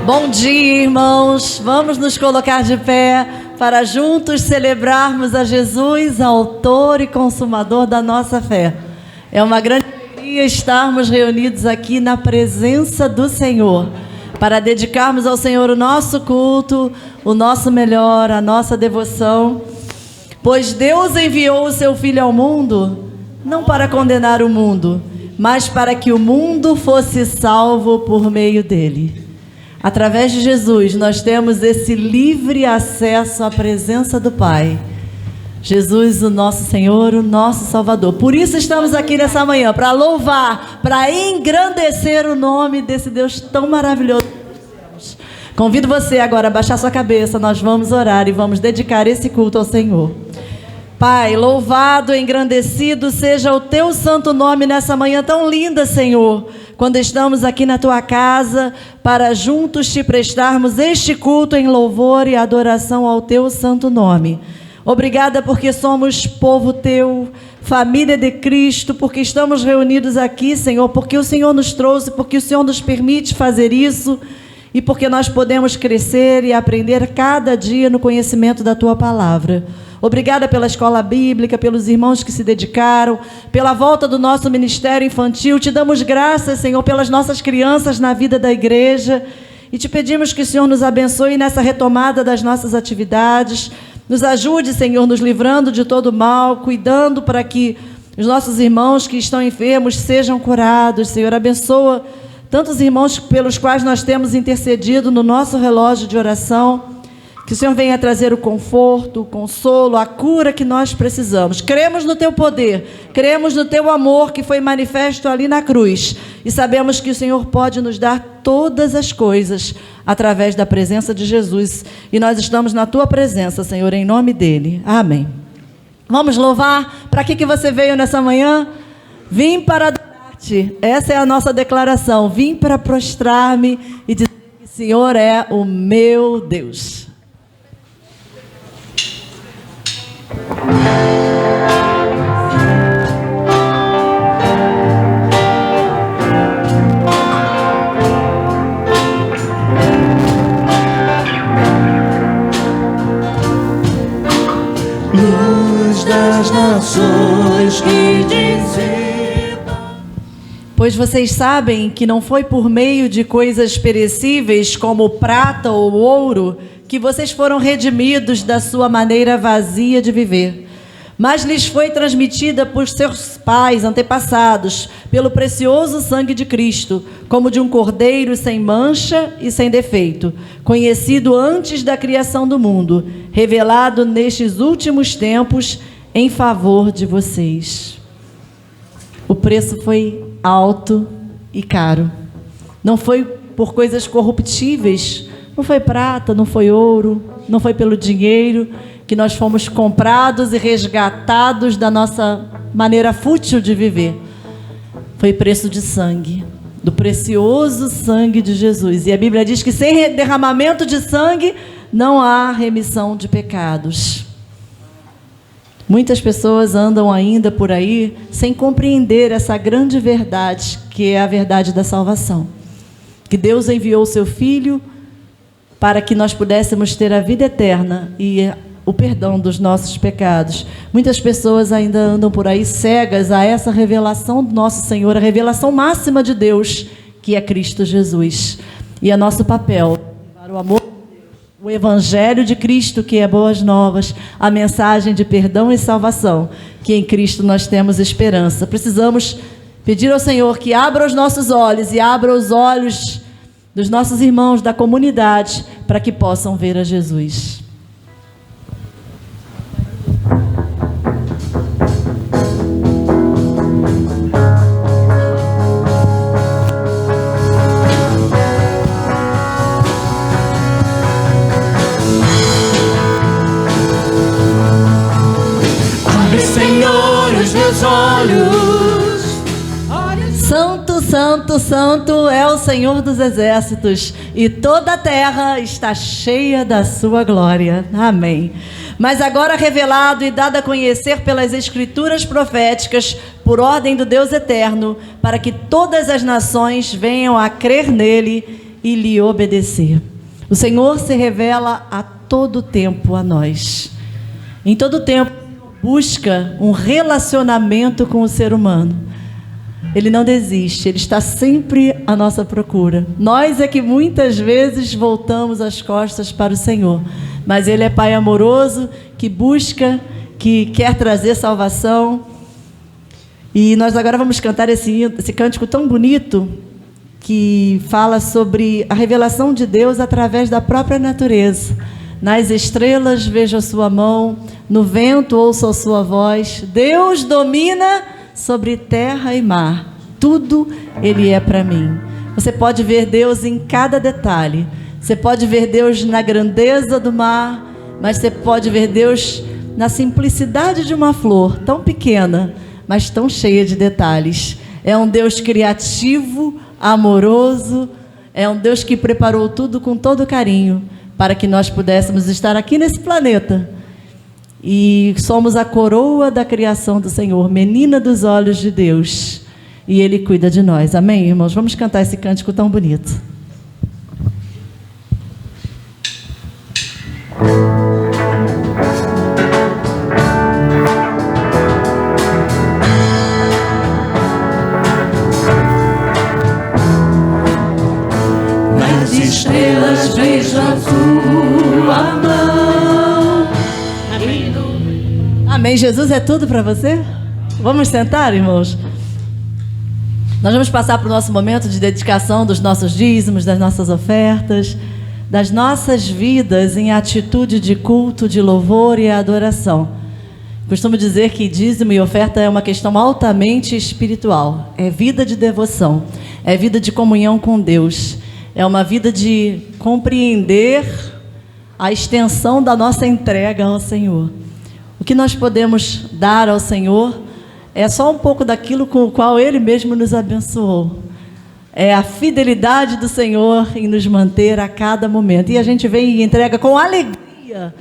Bom dia, irmãos. Vamos nos colocar de pé para juntos celebrarmos a Jesus, autor e consumador da nossa fé. É uma grande alegria estarmos reunidos aqui na presença do Senhor, para dedicarmos ao Senhor o nosso culto, o nosso melhor, a nossa devoção. Pois Deus enviou o seu Filho ao mundo, não para condenar o mundo, mas para que o mundo fosse salvo por meio dele. Através de Jesus, nós temos esse livre acesso à presença do Pai. Jesus, o nosso Senhor, o nosso Salvador. Por isso estamos aqui nessa manhã, para louvar, para engrandecer o nome desse Deus tão maravilhoso. Convido você agora a baixar sua cabeça, nós vamos orar e vamos dedicar esse culto ao Senhor. Pai, louvado, engrandecido seja o teu santo nome nessa manhã tão linda, Senhor, quando estamos aqui na tua casa para juntos te prestarmos este culto em louvor e adoração ao teu santo nome. Obrigada porque somos povo teu, família de Cristo, porque estamos reunidos aqui, Senhor, porque o Senhor nos trouxe, porque o Senhor nos permite fazer isso e porque nós podemos crescer e aprender cada dia no conhecimento da tua palavra. Obrigada pela escola bíblica, pelos irmãos que se dedicaram, pela volta do nosso ministério infantil. Te damos graças, Senhor, pelas nossas crianças na vida da igreja. E te pedimos que o Senhor nos abençoe nessa retomada das nossas atividades. Nos ajude, Senhor, nos livrando de todo mal, cuidando para que os nossos irmãos que estão enfermos sejam curados. Senhor, abençoa tantos irmãos pelos quais nós temos intercedido no nosso relógio de oração. Que o Senhor venha trazer o conforto, o consolo, a cura que nós precisamos. Cremos no teu poder, cremos no teu amor que foi manifesto ali na cruz. E sabemos que o Senhor pode nos dar todas as coisas através da presença de Jesus. E nós estamos na tua presença, Senhor, em nome dele. Amém. Vamos louvar. Para que você veio nessa manhã? Vim para adorar-te. Essa é a nossa declaração. Vim para prostrar-me e dizer que o Senhor é o meu Deus. Luz das nações que dissipa. Pois vocês sabem que não foi por meio de coisas perecíveis como prata ou ouro que vocês foram redimidos da sua maneira vazia de viver, mas lhes foi transmitida por seus pais antepassados, pelo precioso sangue de Cristo, como de um cordeiro sem mancha e sem defeito, conhecido antes da criação do mundo, revelado nestes últimos tempos em favor de vocês. O preço foi alto e caro. Não foi por coisas corruptíveis, não foi prata, não foi ouro, não foi pelo dinheiro que nós fomos comprados e resgatados da nossa maneira fútil de viver. Foi preço de sangue, do precioso sangue de Jesus. E a Bíblia diz que sem derramamento de sangue não há remissão de pecados. Muitas pessoas andam ainda por aí sem compreender essa grande verdade, que é a verdade da salvação. Que Deus enviou o seu Filho para que nós pudéssemos ter a vida eterna e o perdão dos nossos pecados. Muitas pessoas ainda andam por aí cegas a essa revelação do nosso Senhor, a revelação máxima de Deus, que é Cristo Jesus. E é nosso papel levar o amor de Deus, o Evangelho de Cristo, que é boas novas, a mensagem de perdão e salvação, que em Cristo nós temos esperança. Precisamos pedir ao Senhor que abra os nossos olhos e abra os olhos dos nossos irmãos da comunidade, para que possam ver a Jesus. Abre, Senhor, os meus olhos. Santo, santo, santo é o Senhor dos exércitos, e toda a terra está cheia da sua glória. Amém. Mas agora revelado e dado a conhecer pelas escrituras proféticas, por ordem do Deus eterno, para que todas as nações venham a crer nele, e lhe obedecer. O Senhor se revela a todo tempo a nós. Em todo tempo, busca um relacionamento com o ser humano. Ele não desiste, Ele está sempre à nossa procura. Nós é que muitas vezes voltamos as costas para o Senhor, mas Ele é Pai amoroso, que busca, que quer trazer salvação. E nós agora vamos cantar esse cântico tão bonito, que fala sobre a revelação de Deus através da própria natureza. Nas estrelas vejo a sua mão, no vento ouço a sua voz. Deus domina sobre terra e mar. Tudo Ele é para mim. Você pode ver Deus em cada detalhe. Você pode ver Deus na grandeza do mar, mas você pode ver Deus na simplicidade de uma flor, tão pequena, mas tão cheia de detalhes. É um Deus criativo, amoroso, é um Deus que preparou tudo com todo carinho para que nós pudéssemos estar aqui nesse planeta. E somos a coroa da criação do Senhor, menina dos olhos de Deus, e Ele cuida de nós. Amém, irmãos? Vamos cantar esse cântico tão bonito. Nas estrelas vejo a tua mão. Amém. Jesus é tudo para você? Vamos sentar, irmãos? Nós vamos passar para o nosso momento de dedicação dos nossos dízimos, das nossas ofertas, das nossas vidas em atitude de culto, de louvor e adoração. Costumo dizer que dízimo e oferta é uma questão altamente espiritual. É vida de devoção, é vida de comunhão com Deus, é uma vida de compreender a extensão da nossa entrega ao Senhor. O que nós podemos dar ao Senhor é só um pouco daquilo com o qual Ele mesmo nos abençoou. É a fidelidade do Senhor em nos manter a cada momento. E a gente vem e entrega com alegria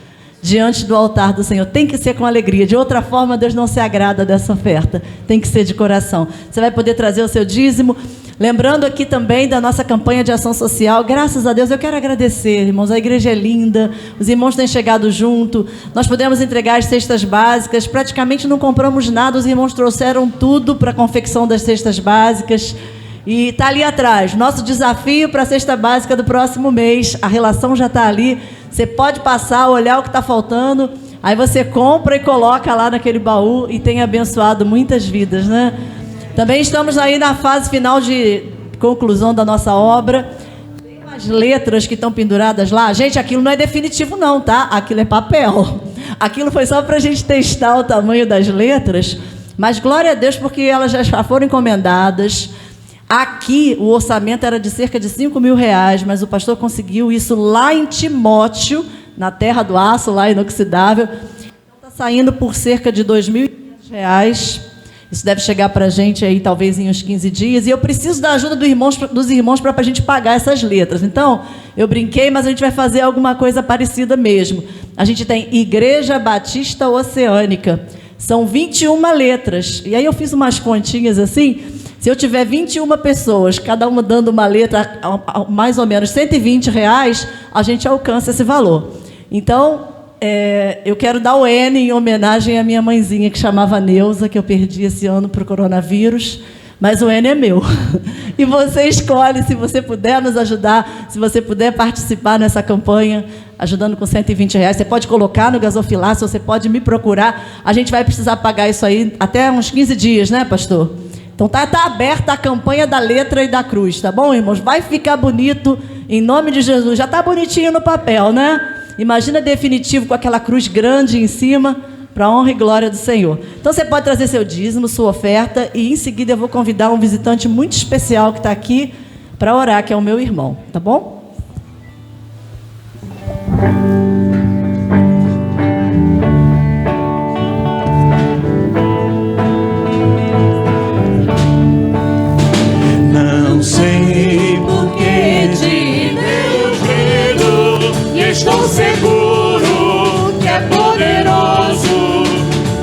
diante do altar do Senhor. Tem que ser com alegria. De outra forma, Deus não se agrada dessa oferta. Tem que ser de coração. Você vai poder trazer o seu dízimo. Lembrando aqui também da nossa campanha de ação social. Graças a Deus, eu quero agradecer, irmãos. A igreja é linda, os irmãos têm chegado junto. Nós podemos entregar as cestas básicas. Praticamente não compramos nada, os irmãos trouxeram tudo para a confecção das cestas básicas. E está ali atrás, nosso desafio para a cesta básica do próximo mês. A relação já está ali. Você pode passar, olhar o que está faltando. Aí você compra e coloca lá naquele baú e tem abençoado muitas vidas, né? Também estamos aí na fase final de conclusão da nossa obra. Tem umas letras que estão penduradas lá. Gente, aquilo não é definitivo não, tá? Aquilo é papel. Aquilo foi só para a gente testar o tamanho das letras. Mas glória a Deus, porque elas já foram encomendadas. Aqui o orçamento era de cerca de R$5.000, mas o pastor conseguiu isso lá em Timóteo, na terra do aço, lá inoxidável. Está saindo por cerca de R$2.500. Isso deve chegar para a gente aí talvez em uns 15 dias. E eu preciso da ajuda dos irmãos para a gente pagar essas letras. Então, eu brinquei, mas a gente vai fazer alguma coisa parecida mesmo. A gente tem Igreja Batista Oceânica. São 21 letras. E aí eu fiz umas continhas assim. Se eu tiver 21 pessoas, cada uma dando uma letra, mais ou menos R$120, a gente alcança esse valor. Então, eu quero dar o N em homenagem à minha mãezinha, que chamava Neuza, que eu perdi esse ano para o coronavírus, mas o N é meu. E você escolhe, se você puder nos ajudar, se você puder participar nessa campanha, ajudando com R$120. Você pode colocar no gasofilácio, você pode me procurar. A gente vai precisar pagar isso aí até uns 15 dias, né, pastor? Então tá aberta a campanha da letra e da cruz, tá bom, irmãos? Vai ficar bonito, em nome de Jesus. Já tá bonitinho no papel, né? Imagina definitivo com aquela cruz grande em cima, para a honra e glória do Senhor. Então você pode trazer seu dízimo, sua oferta, e em seguida eu vou convidar um visitante muito especial que está aqui para orar, que é o meu irmão, tá bom? Não sei por que de Deus credo, e estou seguro que é poderoso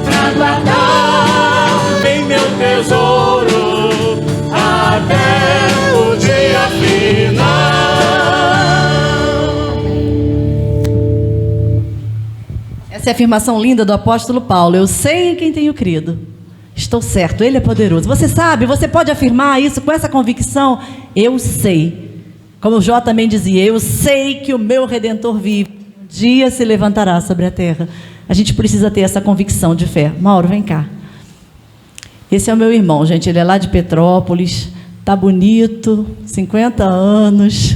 para guardar em meu tesouro até o dia final. Essa é a afirmação linda do apóstolo Paulo. Eu sei em quem tenho crido. Estou certo, Ele é poderoso. Você sabe, você pode afirmar isso com essa convicção? Eu sei. Como o Jó também dizia, eu sei que o meu Redentor vive. Um dia se levantará sobre a terra. A gente precisa ter essa convicção de fé. Mauro, vem cá. Esse é o meu irmão, gente. Ele é lá de Petrópolis. Tá bonito, 50 anos.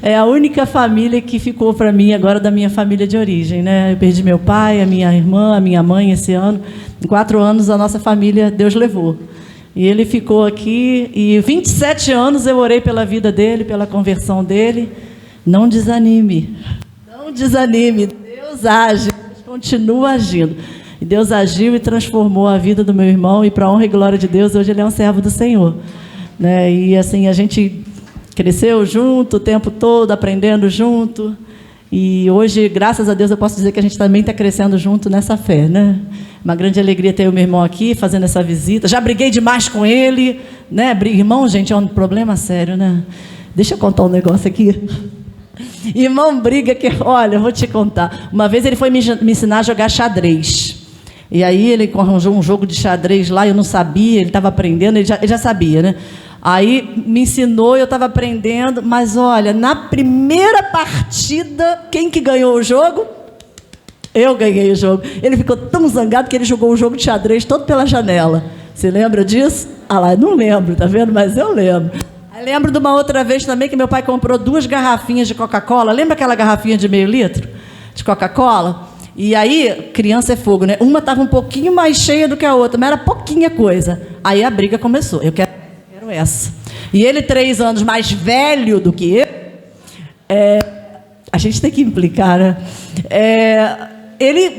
É a única família que ficou para mim agora da minha família de origem, né? Eu perdi meu pai, a minha irmã, a minha mãe esse ano. Em 4 anos a nossa família Deus levou. E ele ficou aqui e 27 anos eu orei pela vida dele, pela conversão dele. Não desanime. Não desanime. Deus age, Deus continua agindo. E Deus agiu e transformou a vida do meu irmão e para a honra e glória de Deus, hoje ele é um servo do Senhor, né? E assim, a gente cresceu junto o tempo todo, aprendendo junto. E hoje, graças a Deus, eu posso dizer que a gente também está crescendo junto nessa fé, né? Uma grande alegria ter o meu irmão aqui, fazendo essa visita. Já briguei demais com ele, né? Irmão, gente, é um problema sério, né? Deixa eu contar um negócio aqui. Irmão briga que... Olha, eu vou te contar. Uma vez ele foi me ensinar a jogar xadrez. E aí ele arranjou um jogo de xadrez lá, eu não sabia, ele estava aprendendo, ele já sabia, né? Aí me ensinou, eu estava aprendendo, mas olha, na primeira partida, quem que ganhou o jogo? Eu ganhei o jogo. Ele ficou tão zangado que ele jogou o jogo de xadrez todo pela janela. Você lembra disso? Ah lá, não lembro, tá vendo? Mas eu lembro. Aí lembro de uma outra vez também que meu pai comprou 2 garrafinhas de Coca-Cola. Lembra aquela garrafinha de meio litro de Coca-Cola? E aí, criança é fogo, né? Uma estava um pouquinho mais cheia do que a outra, mas era pouquinha coisa. Aí a briga começou. Eu quero essa. E ele, 3 anos mais velho do que eu, a gente tem que implicar, né?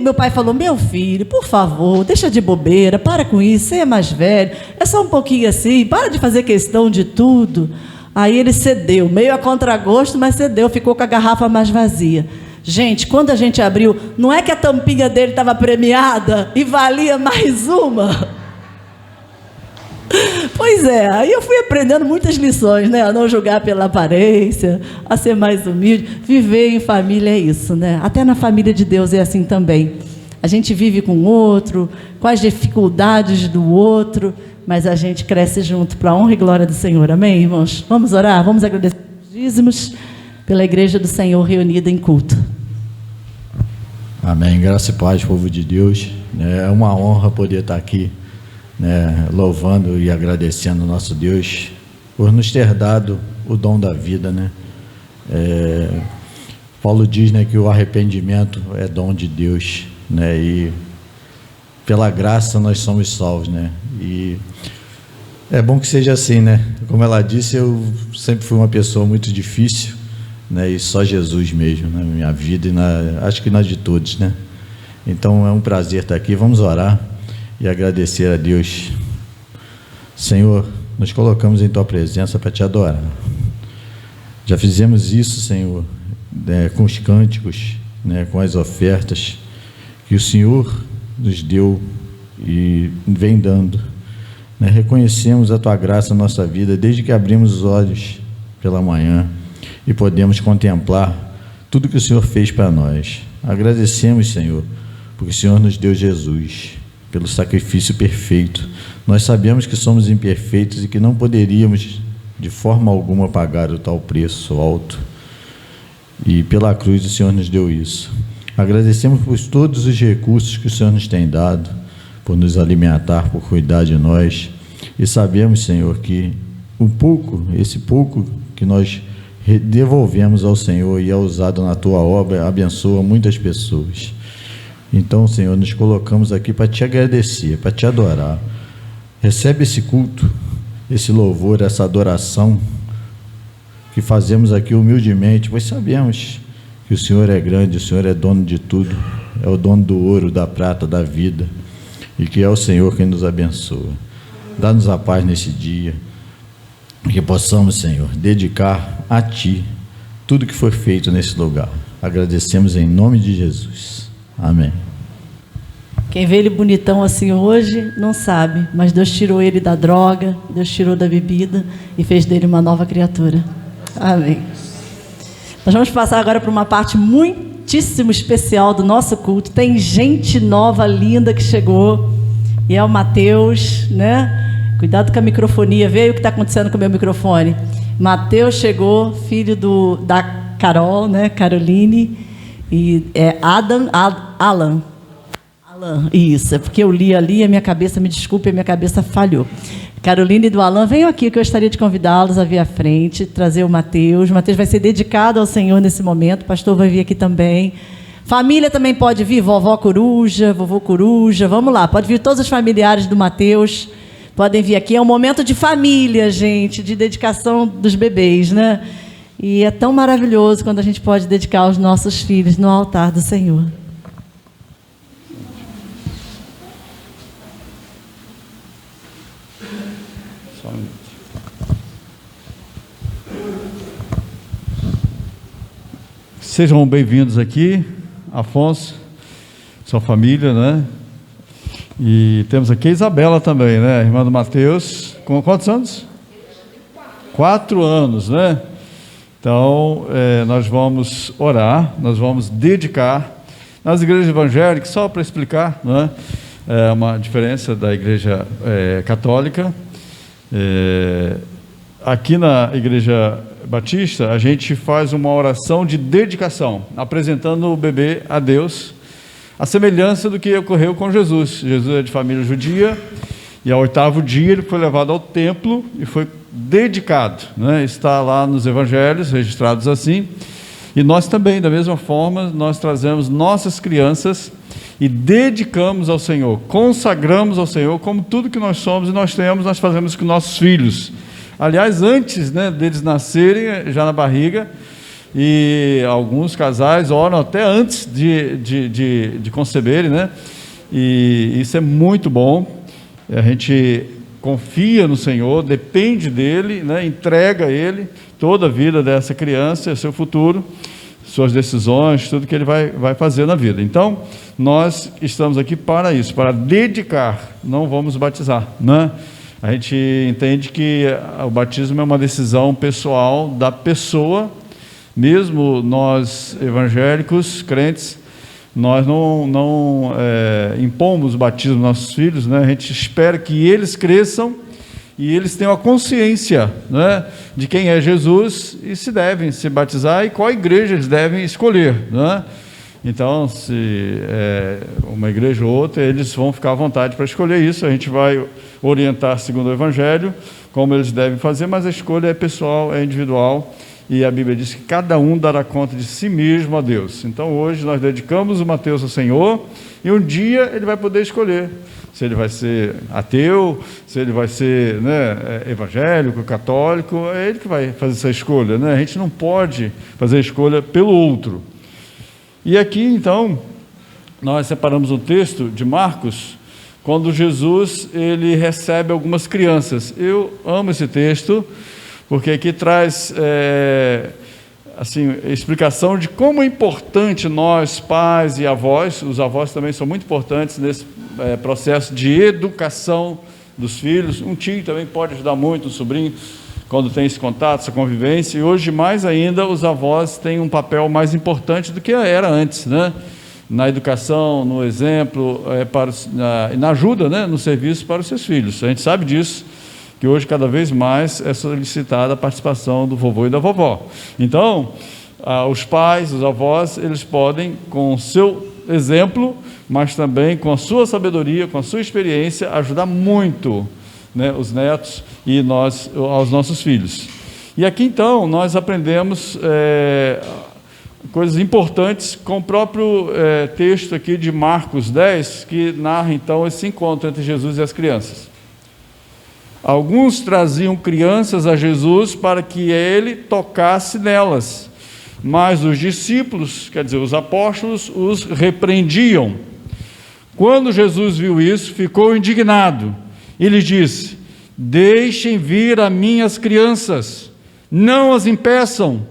Meu pai falou, meu filho, por favor, deixa de bobeira, para com isso, você é mais velho, é só um pouquinho assim, para de fazer questão de tudo. Aí ele cedeu, meio a contragosto, mas cedeu, ficou com a garrafa mais vazia. Gente, quando a gente abriu, não é que a tampinha dele estava premiada e valia mais uma? Pois é, aí eu fui aprendendo muitas lições, né? A não julgar pela aparência, a ser mais humilde. Viver em família é isso, né? Até na família de Deus é assim também. A gente vive com o outro, com as dificuldades do outro, mas a gente cresce junto para a honra e glória do Senhor. Amém, irmãos? Vamos orar? Vamos agradecer os dízimos pela igreja do Senhor reunida em culto. Amém. Graça e paz, povo de Deus. É uma honra poder estar aqui, né, louvando e agradecendo ao nosso Deus por nos ter dado o dom da vida, né? Paulo diz, né, que o arrependimento é dom de Deus, né? E pela graça nós somos salvos, né? E é bom que seja assim, né? Como ela disse, eu sempre fui uma pessoa muito difícil, né? E só Jesus mesmo na minha vida e acho que na de todos, né? Então é um prazer estar aqui. Vamos orar e agradecer a Deus. Senhor, nos colocamos em Tua presença para Te adorar. Já fizemos isso, Senhor, com os cânticos, né, com as ofertas que o Senhor nos deu e vem dando, né? Reconhecemos a Tua graça na nossa vida desde que abrimos os olhos pela manhã e podemos contemplar tudo que o Senhor fez para nós. Agradecemos, Senhor, porque o Senhor nos deu Jesus, pelo sacrifício perfeito. Nós sabemos que somos imperfeitos e que não poderíamos de forma alguma pagar o tal preço alto, e pela cruz o Senhor nos deu isso. Agradecemos por todos os recursos que o Senhor nos tem dado, por nos alimentar, por cuidar de nós, e sabemos, Senhor, que esse pouco que nós devolvemos ao Senhor e é usado na Tua obra, abençoa muitas pessoas. Então, Senhor, nos colocamos aqui para Te agradecer, para Te adorar. Recebe esse culto, esse louvor, essa adoração que fazemos aqui humildemente, pois sabemos que o Senhor é grande, o Senhor é dono de tudo, é o dono do ouro, da prata, da vida, e que é o Senhor quem nos abençoa. Dá-nos a paz nesse dia, que possamos, Senhor, dedicar a Ti tudo que foi feito nesse lugar. Agradecemos em nome de Jesus. Amém. Quem vê ele bonitão assim hoje, não sabe, mas Deus tirou ele da droga, Deus tirou da bebida e fez dele uma nova criatura. Amém. Nós vamos passar agora para uma parte muito muitíssimo especial do nosso culto. Tem gente nova, linda que chegou. E é o Mateus, né? Cuidado com a microfonia. Vê aí o que está acontecendo com o meu microfone. Mateus chegou, filho da Carol, né? Caroline. E é Alan, isso. É porque eu li ali e a minha cabeça, me desculpe, a minha cabeça falhou. Caroline e do Alan, venham aqui que eu gostaria de convidá-los a vir à frente, trazer o Mateus. O Mateus vai ser dedicado ao Senhor nesse momento. O pastor vai vir aqui também. Família também pode vir, vovó Coruja, vovô Coruja, vamos lá, pode vir todos os familiares do Mateus, podem vir aqui, é um momento de família, gente, de dedicação dos bebês, né? E é tão maravilhoso quando a gente pode dedicar os nossos filhos no altar do Senhor. Só um minuto. Sejam bem-vindos aqui, Afonso, sua família, né? E temos aqui a Isabela também, né? Irmã do Mateus, com quantos anos? 4 anos, né? Então, nós vamos orar, nós vamos dedicar. Nas igrejas evangélicas, só para explicar, né? É uma diferença da igreja católica. Aqui na igreja batista, a gente faz uma oração de dedicação, apresentando o bebê a Deus, a semelhança do que ocorreu com Jesus. Jesus é de família judia, e ao 8º dia ele foi levado ao templo e foi dedicado, né? Está lá nos evangelhos, registrados assim. E nós também, da mesma forma, nós trazemos nossas crianças e dedicamos ao Senhor, consagramos ao Senhor, como tudo que nós somos e nós temos, nós fazemos com nossos filhos. Aliás, antes, né, deles nascerem, já na barriga, e alguns casais oram até antes de conceberem, né? E isso é muito bom. A gente confia no Senhor, depende dele, né? Entrega a ele toda a vida dessa criança, seu futuro, suas decisões, tudo que ele vai fazer na vida. Então, nós estamos aqui para isso, para dedicar, não vamos batizar, né? A gente entende que o batismo é uma decisão pessoal da pessoa, mesmo nós evangélicos, crentes, nós não impomos o batismo aos nossos filhos, né? A gente espera que eles cresçam e eles tenham a consciência, né, de quem é Jesus e se devem se batizar e qual igreja eles devem escolher, né? Então, se uma igreja ou outra, eles vão ficar à vontade para escolher isso. A gente vai orientar segundo o Evangelho, como eles devem fazer, mas a escolha é pessoal, é individual, e a Bíblia diz que cada um dará conta de si mesmo a Deus. Então, hoje nós dedicamos o Mateus ao Senhor, e um dia ele vai poder escolher se ele vai ser ateu, se ele vai ser, né, evangélico, católico. É ele que vai fazer essa escolha, né? A gente não pode fazer a escolha pelo outro. E aqui, então, nós separamos um texto de Marcos, quando Jesus ele recebe algumas crianças. Eu amo esse texto, porque aqui traz assim, explicação de como é importante nós, pais e avós, os avós também são muito importantes nesse processo de educação dos filhos. Um tio também pode ajudar muito, um sobrinho, quando tem esse contato, essa convivência. E hoje, mais ainda, os avós têm um papel mais importante do que era antes, né? Na educação, no exemplo, na ajuda, né? No serviço para os seus filhos. A gente sabe disso, que hoje cada vez mais é solicitada a participação do vovô e da vovó. Então, os pais, os avós, eles podem, com o seu exemplo, mas também com a sua sabedoria, com a sua experiência, ajudar muito, né, os netos e aos nossos filhos. E aqui então nós aprendemos coisas importantes com o próprio texto aqui de Marcos 10, que narra então esse encontro entre Jesus e as crianças. Alguns traziam crianças a Jesus para que ele tocasse nelas, mas os discípulos, quer dizer, os apóstolos, os repreendiam. Quando Jesus viu isso, ficou indignado. E lhes disse: deixem vir a mim as crianças, não as impeçam,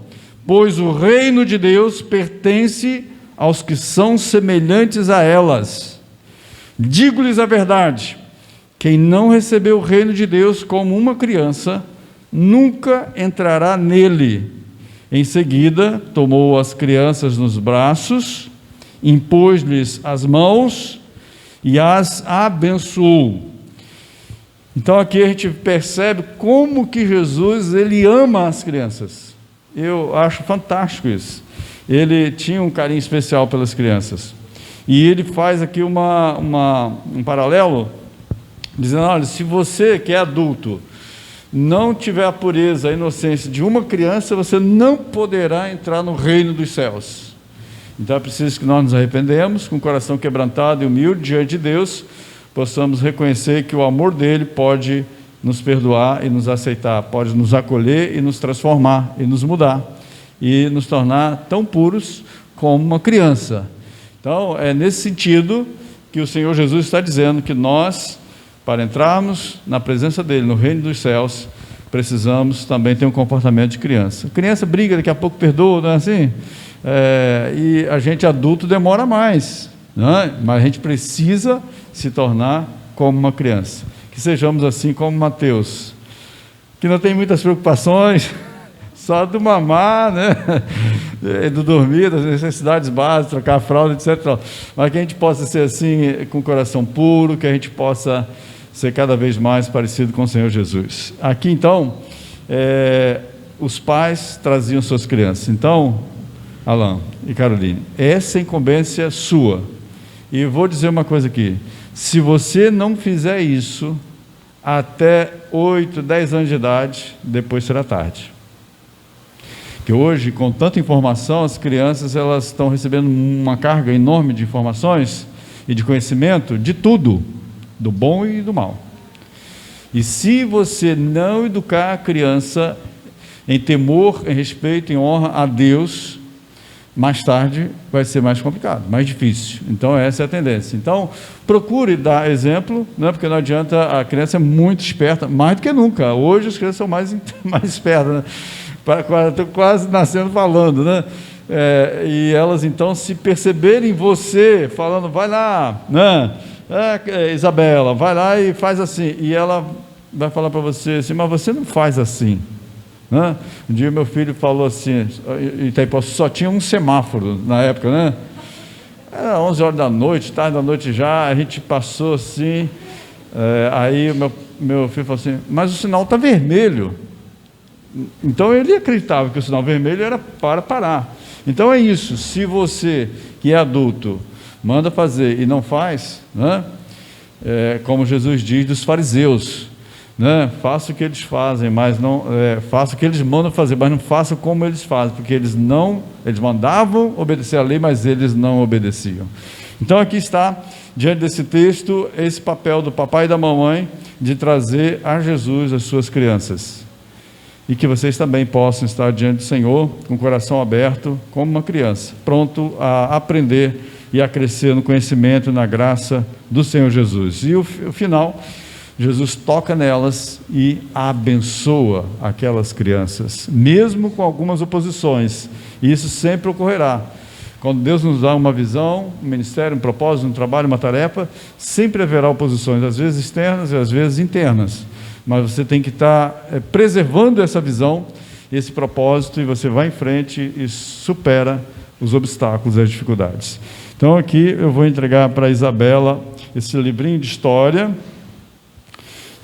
pois o reino de Deus pertence aos que são semelhantes a elas. Digo-lhes a verdade, quem não recebeu o reino de Deus como uma criança, nunca entrará nele. Em seguida, tomou as crianças nos braços, impôs-lhes as mãos e as abençoou. Então aqui a gente percebe como que Jesus, ele ama as crianças. Eu acho fantástico isso. Ele tinha um carinho especial pelas crianças. E ele faz aqui um paralelo, dizendo, olha, se você que é adulto não tiver a pureza, a inocência de uma criança, você não poderá entrar no reino dos céus. Então é preciso que nós nos arrependemos, com o coração quebrantado e humilde diante de Deus, possamos reconhecer que o amor dele pode nos perdoar e nos aceitar, pode nos acolher e nos transformar e nos mudar e nos tornar tão puros como uma criança. Então é nesse sentido que o Senhor Jesus está dizendo que nós, para entrarmos na presença dele, no reino dos céus, precisamos também ter um comportamento de criança. Criança briga, daqui a pouco perdoa, não é assim? E a gente adulto demora mais, não é? Mas a gente precisa se tornar como uma criança. Que sejamos assim como Mateus, que não tem muitas preocupações, só do mamar, né? Do dormir, das necessidades básicas, trocar a fralda, etc. Mas que a gente possa ser assim, com o coração puro, que a gente possa ser cada vez mais parecido com o Senhor Jesus. Aqui então, os pais traziam suas crianças. Então, Alan e Caroline, essa é a incumbência sua. E vou dizer uma coisa aqui, se você não fizer isso até 8, 10 anos de idade, depois será tarde. Que hoje, com tanta informação, as crianças elas estão recebendo uma carga enorme de informações e de conhecimento de tudo, do bom e do mal. E se você não educar a criança em temor, em respeito, em honra a Deus, mais tarde vai ser mais complicado, mais difícil. Então essa é a tendência. Então procure dar exemplo, né? Porque não adianta, a criança é muito esperta, mais do que nunca. Hoje as crianças são mais espertas, né? Estou quase nascendo falando, né? E elas então, se perceberem você falando, vai lá, né? Isabela, vai lá e faz assim, e ela vai falar para você assim, mas você não faz assim, né? Um dia meu filho falou assim, em Itaipoçu só tinha um semáforo na época, né? Era 11 horas da noite, tarde da noite já, a gente passou assim, aí meu filho falou assim, mas o sinal está vermelho. Então ele acreditava que o sinal vermelho era para parar. Então é isso, se você que é adulto manda fazer e não faz, né? Como Jesus diz dos fariseus, né? Faça o que eles fazem, mas não faça o que eles mandam fazer, mas não faça como eles fazem, porque eles mandavam obedecer a lei, mas eles não obedeciam. Então aqui está, diante desse texto, esse papel do papai e da mamãe de trazer a Jesus as suas crianças. E que vocês também possam estar diante do Senhor com o coração aberto, como uma criança, pronto a aprender e a crescer no conhecimento e na graça do Senhor Jesus. E o final, Jesus toca nelas e abençoa aquelas crianças, mesmo com algumas oposições. E isso sempre ocorrerá. Quando Deus nos dá uma visão, um ministério, um propósito, um trabalho, uma tarefa, sempre haverá oposições, às vezes externas e às vezes internas. Mas você tem que estar preservando essa visão, esse propósito, e você vai em frente e supera os obstáculos e as dificuldades. Então aqui eu vou entregar para a Isabela esse livrinho de história,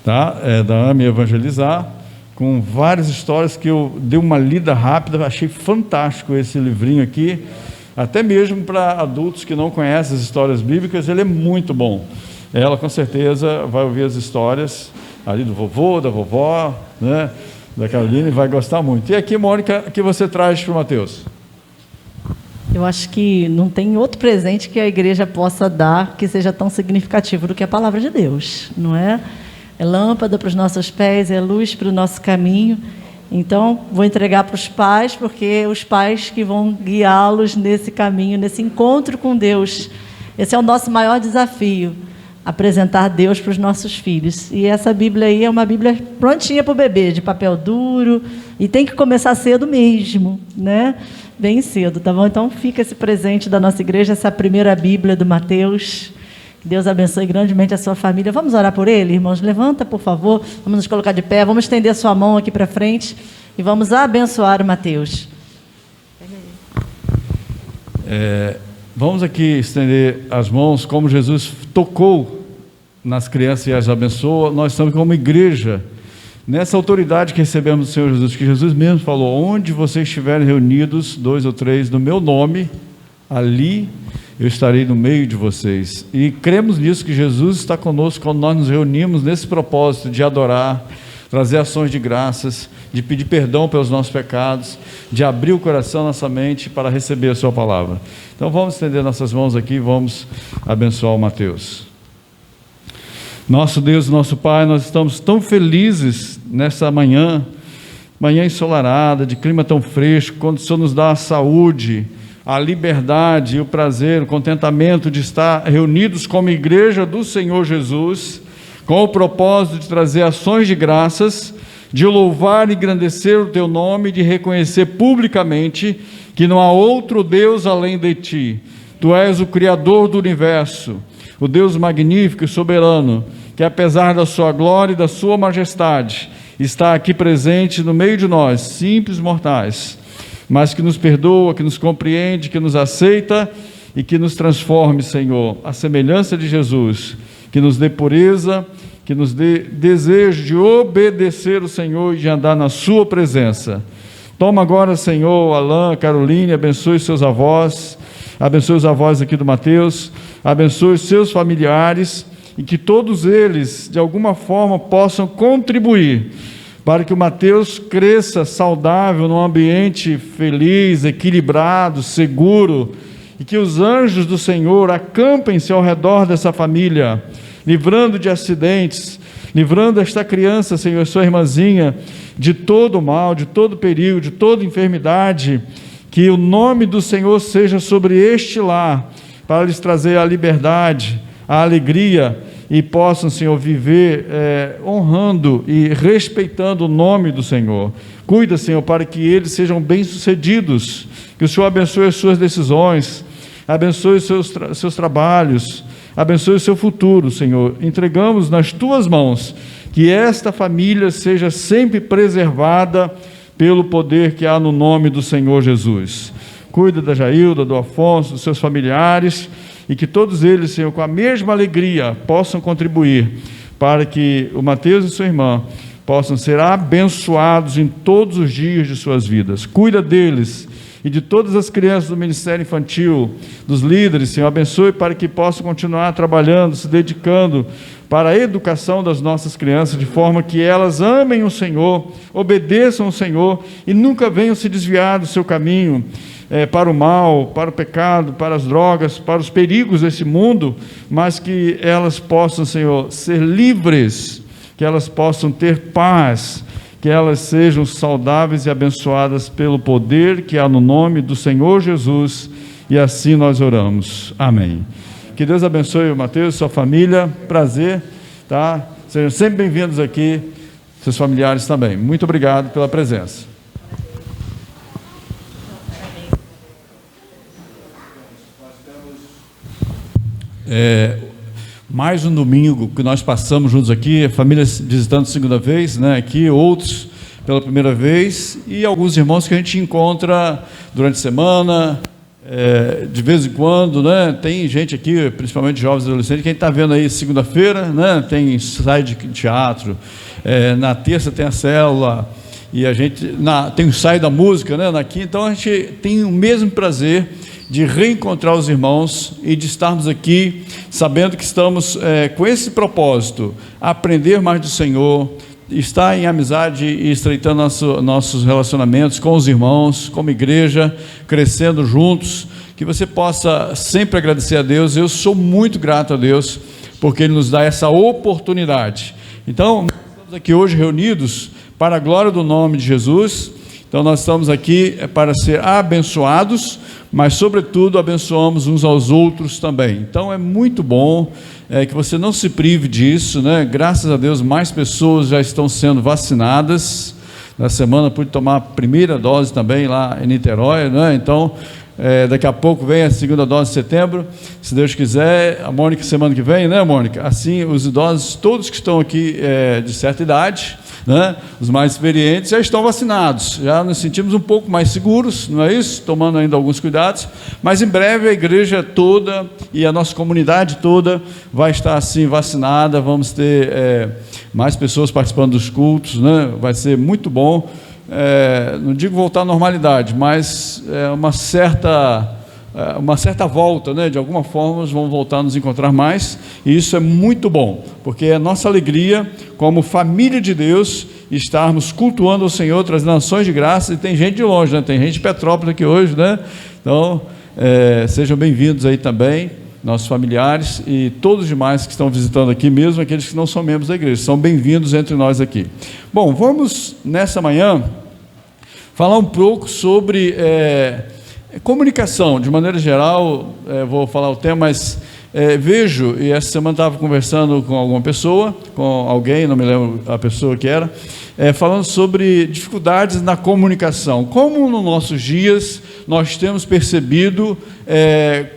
tá? Da Ame Evangelizar, com várias histórias que eu dei uma lida rápida, achei fantástico esse livrinho aqui, até mesmo para adultos que não conhecem as histórias bíblicas, ele é muito bom. Ela com certeza vai ouvir as histórias ali do vovô, da vovó, né, da Caroline, vai gostar muito. E aqui, Mônica, o que você traz para o Mateus? Eu acho que não tem outro presente que a igreja possa dar que seja tão significativo do que a palavra de Deus, não é? É lâmpada para os nossos pés, é luz para o nosso caminho. Então, vou entregar para os pais, porque os pais que vão guiá-los nesse caminho, nesse encontro com Deus. Esse é o nosso maior desafio, apresentar Deus para os nossos filhos. E essa Bíblia aí é uma Bíblia prontinha para o bebê, de papel duro, e tem que começar cedo mesmo, né? Bem cedo, tá bom? Então fica esse presente da nossa igreja, essa primeira Bíblia do Mateus. Que Deus abençoe grandemente a sua família. Vamos orar por ele, irmãos? Levanta, por favor. Vamos nos colocar de pé, vamos estender a sua mão aqui para frente e vamos abençoar o Mateus. Vamos aqui estender as mãos, como Jesus tocou nas crianças e as abençoa. Nós estamos como igreja, nessa autoridade que recebemos do Senhor Jesus, que Jesus mesmo falou: onde vocês estiverem reunidos, 2 ou 3, no meu nome, ali eu estarei no meio de vocês. E cremos nisso, que Jesus está conosco quando nós nos reunimos nesse propósito de adorar, trazer ações de graças, de pedir perdão pelos nossos pecados, de abrir o coração, nossa mente para receber a sua palavra. Então vamos estender nossas mãos aqui e vamos abençoar o Mateus. Nosso Deus, nosso Pai, nós estamos tão felizes nessa manhã ensolarada, de clima tão fresco, quando o Senhor nos dá a saúde, a liberdade, o prazer, o contentamento de estar reunidos como igreja do Senhor Jesus, com o propósito de trazer ações de graças, de louvar e engrandecer o Teu nome, de reconhecer publicamente que não há outro Deus além de Ti. Tu és o Criador do universo, o Deus magnífico e soberano, que apesar da Sua glória e da Sua majestade, está aqui presente no meio de nós, simples mortais, mas que nos perdoa, que nos compreende, que nos aceita e que nos transforme, Senhor, à semelhança de Jesus, que nos dê pureza, que nos dê desejo de obedecer o Senhor e de andar na sua presença. Toma agora, Senhor, Alain, Caroline, abençoe os seus avós, abençoe os avós aqui do Mateus, abençoe os seus familiares, e que todos eles, de alguma forma, possam contribuir para que o Mateus cresça saudável, num ambiente feliz, equilibrado, seguro, e que os anjos do Senhor acampem-se ao redor dessa família, livrando de acidentes, livrando esta criança, Senhor, sua irmãzinha, de todo mal, de todo perigo, de toda enfermidade. Que o nome do Senhor seja sobre este lar, para lhes trazer a liberdade, a alegria, e possam, Senhor, viver honrando e respeitando o nome do Senhor. Cuida, Senhor, para que eles sejam bem-sucedidos, que o Senhor abençoe as suas decisões, abençoe os seus trabalhos, abençoe o seu futuro, Senhor. Entregamos nas Tuas mãos, que esta família seja sempre preservada pelo poder que há no nome do Senhor Jesus. Cuida da Jailda, do Afonso, dos seus familiares, e que todos eles, Senhor, com a mesma alegria, possam contribuir para que o Mateus e sua irmã possam ser abençoados em todos os dias de suas vidas. Cuida deles e de todas as crianças do Ministério Infantil, dos líderes, Senhor, abençoe para que possam continuar trabalhando, se dedicando para a educação das nossas crianças, de forma que elas amem o Senhor, obedeçam ao Senhor e nunca venham se desviar do seu caminho, para o mal, para o pecado, para as drogas, para os perigos desse mundo, mas que elas possam, Senhor, ser livres, que elas possam ter paz, que elas sejam saudáveis e abençoadas pelo poder que há no nome do Senhor Jesus, e assim nós oramos. Amém. Que Deus abençoe o Mateus e sua família. Prazer, tá? Sejam sempre bem-vindos aqui, seus familiares também. Muito obrigado pela presença. Mais um domingo que nós passamos juntos aqui, famílias visitando segunda vez, né, aqui, outros pela primeira vez, e alguns irmãos que a gente encontra durante a semana, de vez em quando, né, tem gente aqui, principalmente jovens e adolescentes, que a gente está vendo aí segunda-feira, né, tem ensaio de teatro, na terça tem a célula, e a gente tem o ensaio da música, né, na quinta. Então a gente tem o mesmo prazer de reencontrar os irmãos e de estarmos aqui sabendo que estamos com esse propósito, aprender mais do Senhor, estar em amizade e estreitando nossos relacionamentos com os irmãos, como igreja, crescendo juntos, que você possa sempre agradecer a Deus. Eu sou muito grato a Deus, porque Ele nos dá essa oportunidade. Então, nós estamos aqui hoje reunidos para a glória do nome de Jesus. Então nós estamos aqui para ser abençoados, mas sobretudo abençoamos uns aos outros também. Então é muito bom que você não se prive disso, né? Graças a Deus mais pessoas já estão sendo vacinadas. Na semana pude tomar a primeira dose também lá em Niterói, né? Então Daqui a pouco vem a segunda dose de setembro, se Deus quiser. A Mônica semana que vem, né, Mônica? Assim, os idosos, todos que estão aqui de certa idade, né, os mais experientes, já estão vacinados, já nos sentimos um pouco mais seguros, não é isso? Tomando ainda alguns cuidados, mas em breve a igreja toda e a nossa comunidade toda vai estar assim vacinada. Vamos ter mais pessoas participando dos cultos, né? Vai ser muito bom. Não digo voltar à normalidade, mas uma certa volta, né? De alguma forma vamos voltar a nos encontrar mais, e isso é muito bom, porque é nossa alegria como família de Deus estarmos cultuando o Senhor, trazendo ações de graça. E tem gente de longe, né? Tem gente de Petrópolis aqui hoje, né? Então sejam bem-vindos aí também, nossos familiares e todos os demais que estão visitando aqui, mesmo aqueles que não são membros da igreja, são bem-vindos entre nós aqui. Bom, vamos nessa manhã falar um pouco sobre comunicação, de maneira geral. Vou falar o tema, mas vejo, e essa semana estava conversando com alguma pessoa, com alguém, não me lembro a pessoa que era, falando sobre dificuldades na comunicação. Como nos nossos dias nós temos percebido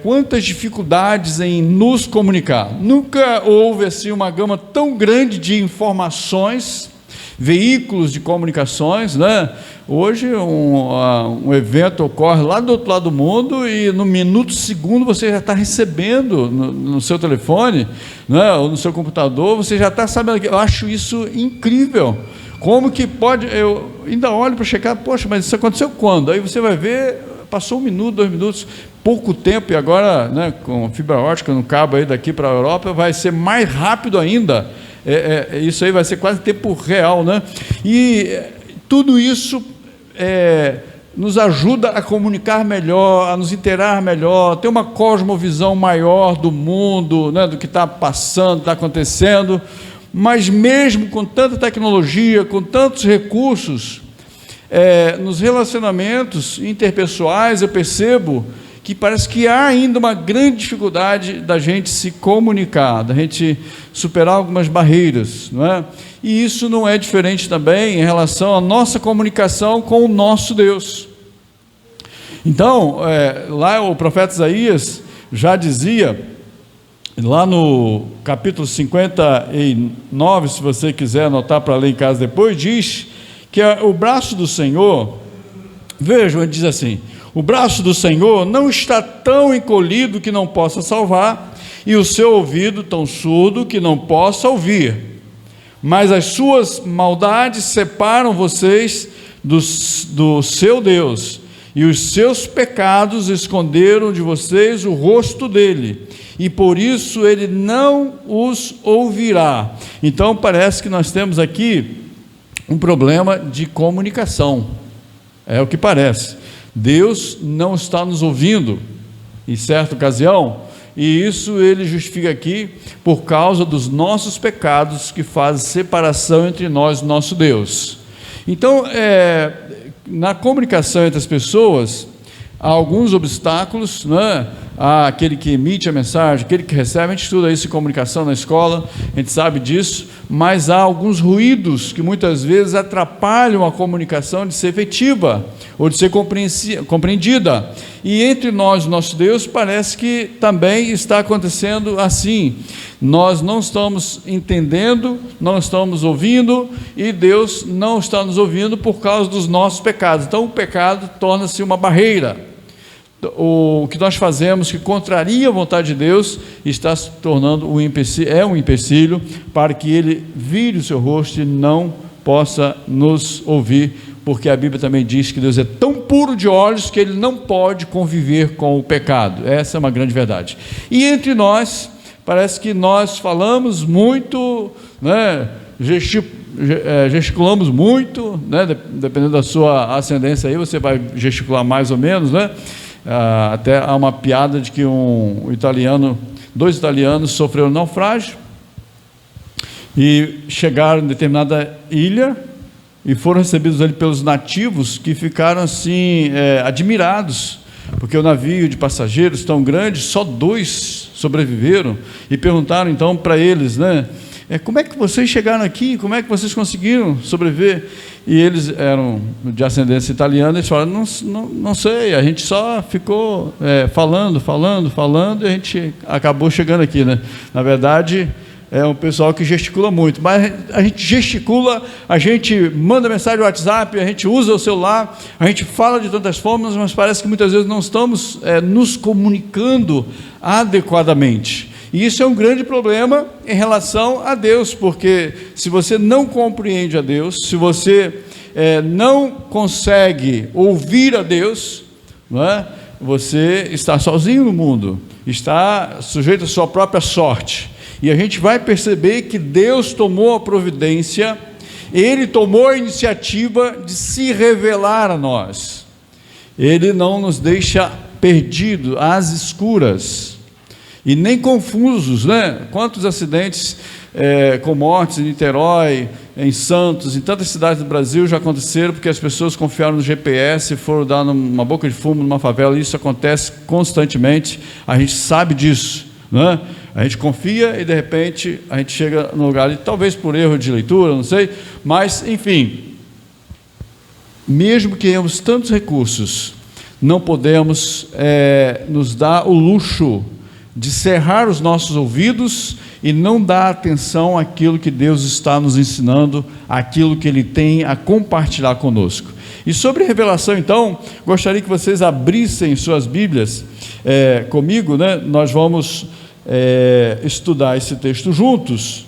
quantas dificuldades em nos comunicar. Nunca houve assim uma gama tão grande de informações, veículos de comunicações, né? Hoje um evento ocorre lá do outro lado do mundo e no minuto segundo você já está recebendo no seu telefone, né? Ou no seu computador, você já está sabendo. Eu acho isso incrível. Como que pode? Eu ainda olho para checar, poxa, mas isso aconteceu quando? Aí você vai ver, passou 1 minuto, 2 minutos, pouco tempo, e agora, né, com fibra ótica no cabo aí daqui para a Europa, vai ser mais rápido ainda. Isso aí vai ser quase tempo real, né? E tudo isso nos ajuda a comunicar melhor, a nos interar melhor, ter uma cosmovisão maior do mundo, né, do que está passando, está acontecendo. Mas mesmo com tanta tecnologia, com tantos recursos, nos relacionamentos interpessoais, eu percebo que parece que há ainda uma grande dificuldade da gente se comunicar, da gente superar algumas barreiras, não é? E isso não é diferente também em relação à nossa comunicação com o nosso Deus. Então, lá o profeta Isaías já dizia, lá no capítulo 59, se você quiser anotar para ler em casa depois, diz que o braço do Senhor, vejam, ele diz assim: o braço do Senhor não está tão encolhido que não possa salvar, e o seu ouvido tão surdo que não possa ouvir, mas as suas maldades separam vocês do seu Deus, e os seus pecados esconderam de vocês o rosto dele, e por isso ele não os ouvirá. Então parece que nós temos aqui um problema de comunicação, é o que parece. Deus não está nos ouvindo em certa ocasião, e isso ele justifica aqui por causa dos nossos pecados que fazem separação entre nós e nosso Deus. Então, na comunicação entre as pessoas, há alguns obstáculos, né? Há aquele que emite a mensagem, aquele que recebe. A gente estuda isso em comunicação na escola, a gente sabe disso, mas há alguns ruídos que muitas vezes atrapalham a comunicação de ser efetiva ou de ser compreendida. E entre nós e nosso Deus parece que também está acontecendo assim. Nós não estamos entendendo, não estamos ouvindo, e Deus não está nos ouvindo por causa dos nossos pecados. Então o pecado torna-se uma barreira. O que nós fazemos que contraria a vontade de Deus está se tornando um empecilho para que ele vire o seu rosto e não possa nos ouvir, porque a Bíblia também diz que Deus é tão puro de olhos que ele não pode conviver com o pecado. Essa é uma grande verdade. E entre nós, parece que nós falamos muito, né, gesticulamos muito, né, dependendo da sua ascendência aí, você vai gesticular mais ou menos, né? Até há uma piada de que dois italianos sofreram naufrágio e chegaram em determinada ilha e foram recebidos ali pelos nativos, que ficaram assim admirados, porque o navio de passageiros tão grande, só 2 sobreviveram, e perguntaram então para eles, né, como é que vocês chegaram aqui? Como é que vocês conseguiram sobreviver? E eles eram de ascendência italiana, eles falaram, não sei, a gente só ficou falando, e a gente acabou chegando aqui, né? Na verdade, é um pessoal que gesticula muito, mas a gente gesticula, a gente manda mensagem no WhatsApp, a gente usa o celular, a gente fala de tantas formas, mas parece que muitas vezes não estamos nos comunicando adequadamente. E isso é um grande problema em relação a Deus, porque se você não compreende a Deus, se você não consegue ouvir a Deus, não é? Você está sozinho no mundo, está sujeito à sua própria sorte. E a gente vai perceber que Deus tomou a providência, Ele tomou a iniciativa de se revelar a nós. Ele não nos deixa perdidos, às escuras, e nem confusos, né? Quantos acidentes com mortes em Niterói, em Santos, em tantas cidades do Brasil já aconteceram porque as pessoas confiaram no GPS e foram dar uma boca de fumo numa favela. Isso acontece constantemente, a gente sabe disso, né? A gente confia e de repente a gente chega no lugar, talvez por erro de leitura, não sei, mas enfim, mesmo que tenhamos tantos recursos, não podemos nos dar o luxo de cerrar os nossos ouvidos e não dar atenção àquilo que Deus está nos ensinando, àquilo que Ele tem a compartilhar conosco. E sobre revelação, então, gostaria que vocês abrissem suas Bíblias comigo, né? Nós vamos estudar esse texto juntos,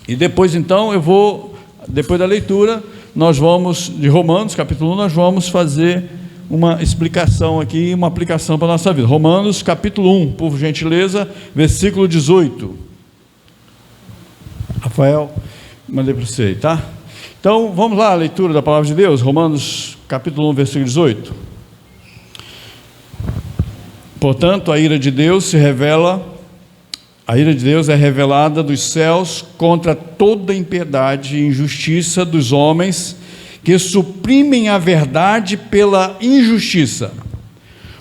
e depois então depois da leitura, nós vamos, de Romanos, capítulo 1, nós vamos fazer uma explicação aqui, uma aplicação para a nossa vida. Romanos capítulo 1, por gentileza, versículo 18. Rafael, mandei para você aí, tá? Então, vamos lá, a leitura da palavra de Deus, Romanos capítulo 1, versículo 18. Portanto, a ira de Deus é revelada dos céus contra toda impiedade e injustiça dos homens que suprimem a verdade pela injustiça.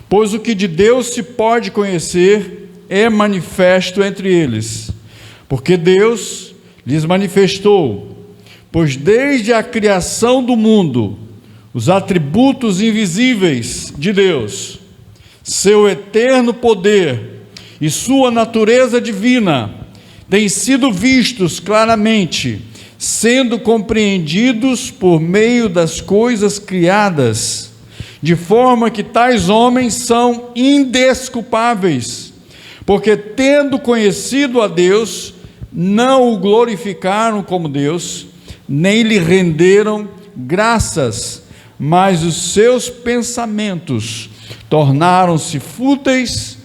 Pois o que de Deus se pode conhecer é manifesto entre eles, porque Deus lhes manifestou, pois desde a criação do mundo, os atributos invisíveis de Deus, seu eterno poder e sua natureza divina, têm sido vistos claramente, sendo compreendidos por meio das coisas criadas, de forma que tais homens são indesculpáveis, porque tendo conhecido a Deus, não o glorificaram como Deus, nem lhe renderam graças, mas os seus pensamentos tornaram-se fúteis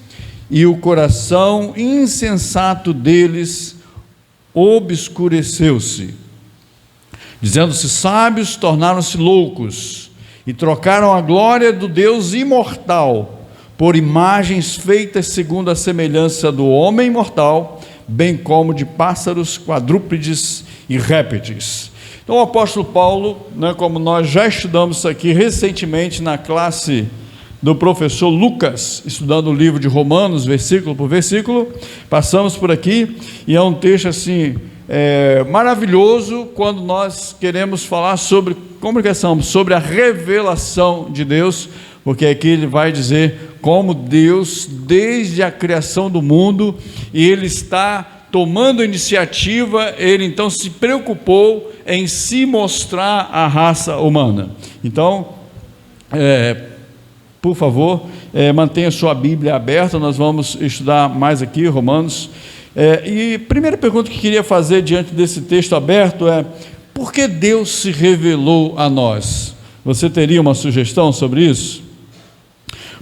e o coração insensato deles obscureceu-se. Dizendo-se sábios, tornaram-se loucos e trocaram a glória do Deus imortal por imagens feitas segundo a semelhança do homem mortal, bem como de pássaros, quadrúpedes e répteis. Então o apóstolo Paulo, como nós já estudamos isso aqui recentemente na classe do professor Lucas, estudando o livro de Romanos, versículo por versículo, passamos por aqui, e é um texto assim, maravilhoso, quando nós queremos falar sobre comunicação, sobre a revelação de Deus, porque aqui ele vai dizer como Deus, desde a criação do mundo, e Ele está tomando a iniciativa, Ele então se preocupou em se mostrar à raça humana. Então, por favor, mantenha sua Bíblia aberta, nós vamos estudar mais aqui, Romanos. E a primeira pergunta que queria fazer diante desse texto aberto é: por que Deus se revelou a nós? Você teria uma sugestão sobre isso?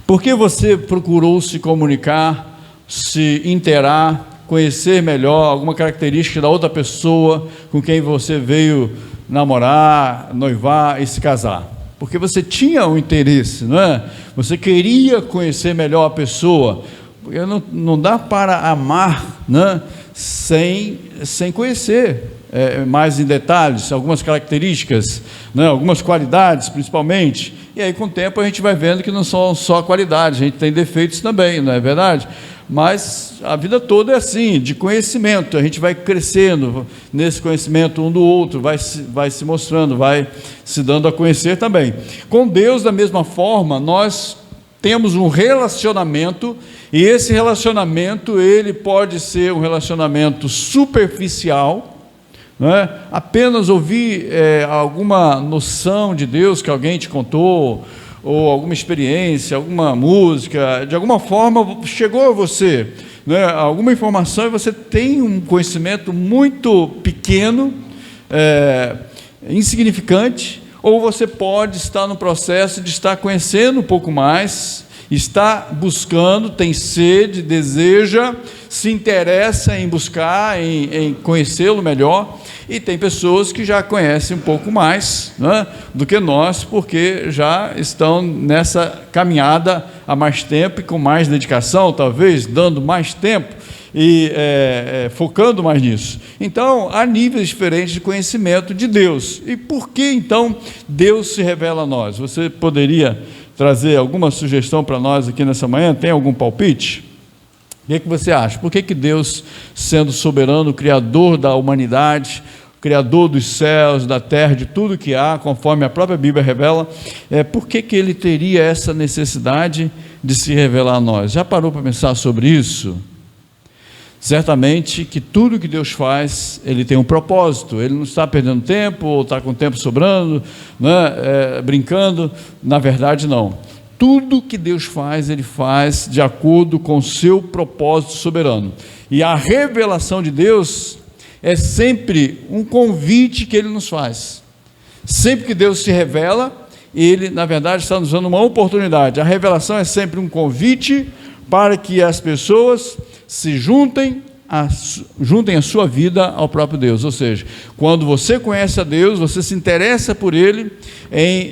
Por que você procurou se comunicar, se interar, conhecer melhor alguma característica da outra pessoa com quem você veio namorar, noivar e se casar? Porque você tinha um interesse, não é? Você queria conhecer melhor a pessoa, porque não dá para amar, né, sem conhecer mais em detalhes algumas características, né, algumas qualidades principalmente. E aí, com o tempo, a gente vai vendo que não são só qualidades, a gente tem defeitos também, não é verdade? Mas a vida toda é assim, de conhecimento, a gente vai crescendo nesse conhecimento um do outro, vai se mostrando, vai se dando a conhecer também. Com Deus, da mesma forma, nós temos um relacionamento, e esse relacionamento, ele pode ser um relacionamento superficial, não é? Apenas ouvir alguma noção de Deus que alguém te contou, ou alguma experiência, alguma música, de alguma forma chegou a você, né, alguma informação, e você tem um conhecimento muito pequeno, insignificante, ou você pode estar no processo de estar conhecendo um pouco mais, está buscando, tem sede, deseja, se interessa em buscar, em conhecê-lo melhor. E tem pessoas que já conhecem um pouco mais, né, do que nós, porque já estão nessa caminhada há mais tempo e com mais dedicação, talvez, dando mais tempo e focando mais nisso. Então, há níveis diferentes de conhecimento de Deus. E por que, então, Deus se revela a nós? Você poderia trazer alguma sugestão para nós aqui nessa manhã? Tem algum palpite? O que você acha? Por que Deus, sendo soberano, criador da humanidade, criador dos céus, da terra, de tudo que há, conforme a própria Bíblia revela, por que Ele teria essa necessidade de se revelar a nós? Já parou para pensar sobre isso? Certamente que tudo que Deus faz, Ele tem um propósito. Ele não está perdendo tempo, ou está com o tempo sobrando, né, brincando. Na verdade, não. Tudo que Deus faz, Ele faz de acordo com o seu propósito soberano. E a revelação de Deus é sempre um convite que Ele nos faz. Sempre que Deus se revela, Ele, na verdade, está nos dando uma oportunidade. A revelação é sempre um convite para que as pessoas se juntem a sua vida ao próprio Deus. Ou seja, quando você conhece a Deus, você se interessa por Ele, em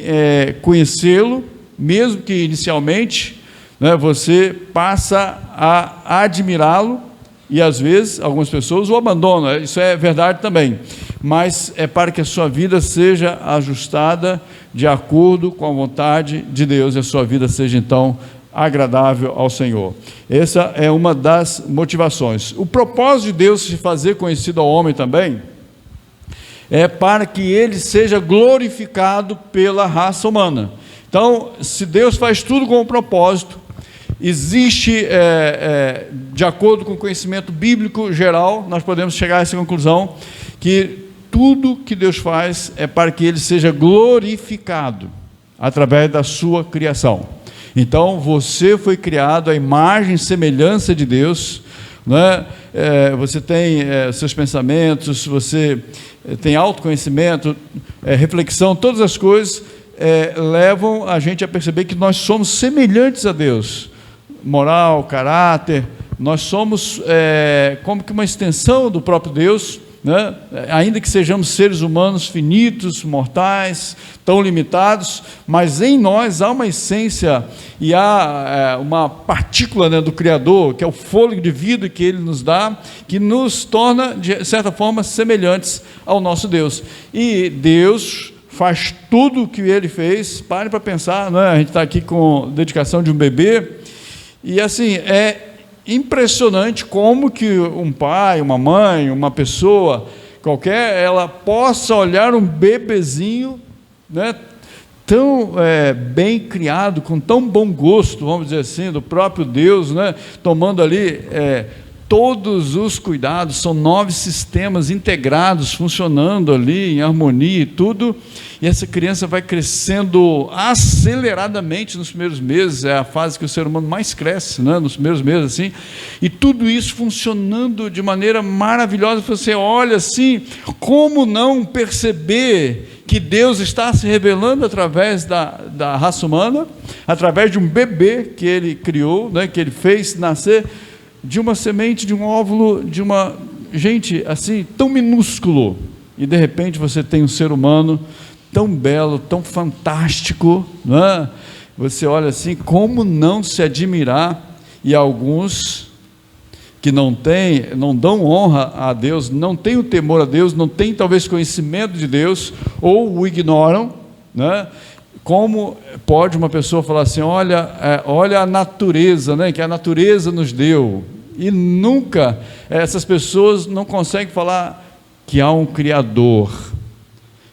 conhecê-lo, mesmo que inicialmente, né, você passa a admirá-lo, e às vezes algumas pessoas o abandonam, isso é verdade também, mas é para que a sua vida seja ajustada de acordo com a vontade de Deus, e a sua vida seja então agradável ao Senhor. Essa é uma das motivações. O propósito de Deus se fazer conhecido ao homem também é para que ele seja glorificado pela raça humana. Então, se Deus faz tudo com um propósito, existe, de acordo com o conhecimento bíblico geral, nós podemos chegar a essa conclusão, que tudo que Deus faz é para que Ele seja glorificado através da sua criação. Então, você foi criado à imagem e semelhança de Deus, né? Você tem seus pensamentos, você tem autoconhecimento, reflexão, todas as coisas levam a gente a perceber que nós somos semelhantes a Deus, moral, caráter, nós somos como que uma extensão do próprio Deus, né? Ainda que sejamos seres humanos finitos, mortais, tão limitados, mas em nós há uma essência e há uma partícula, né, do Criador, que é o fôlego de vida que Ele nos dá, que nos torna, de certa forma, semelhantes ao nosso Deus. E Deus faz tudo o que Ele fez. Pare para pensar, né? A gente está aqui com dedicação de um bebê, e assim, é impressionante como que um pai, uma mãe, uma pessoa qualquer, ela possa olhar um bebezinho, né, tão bem criado, com tão bom gosto, vamos dizer assim, do próprio Deus, né, tomando ali todos os cuidados, são 9 sistemas integrados, funcionando ali em harmonia e tudo, e essa criança vai crescendo aceleradamente nos primeiros meses, é a fase que o ser humano mais cresce, né, nos primeiros meses, assim, e tudo isso funcionando de maneira maravilhosa. Você olha assim, como não perceber que Deus está se revelando através da raça humana, através de um bebê que Ele criou, né, que Ele fez nascer de uma semente, de um óvulo, de uma gente assim, tão minúsculo, e de repente você tem um ser humano tão belo, tão fantástico, não é? Você olha assim, como não se admirar? E alguns que não dão honra a Deus, não têm o temor a Deus, não têm talvez conhecimento de Deus, ou o ignoram, né? Como pode uma pessoa falar assim, olha a natureza, né, que a natureza nos deu, e nunca, essas pessoas não conseguem falar que há um Criador,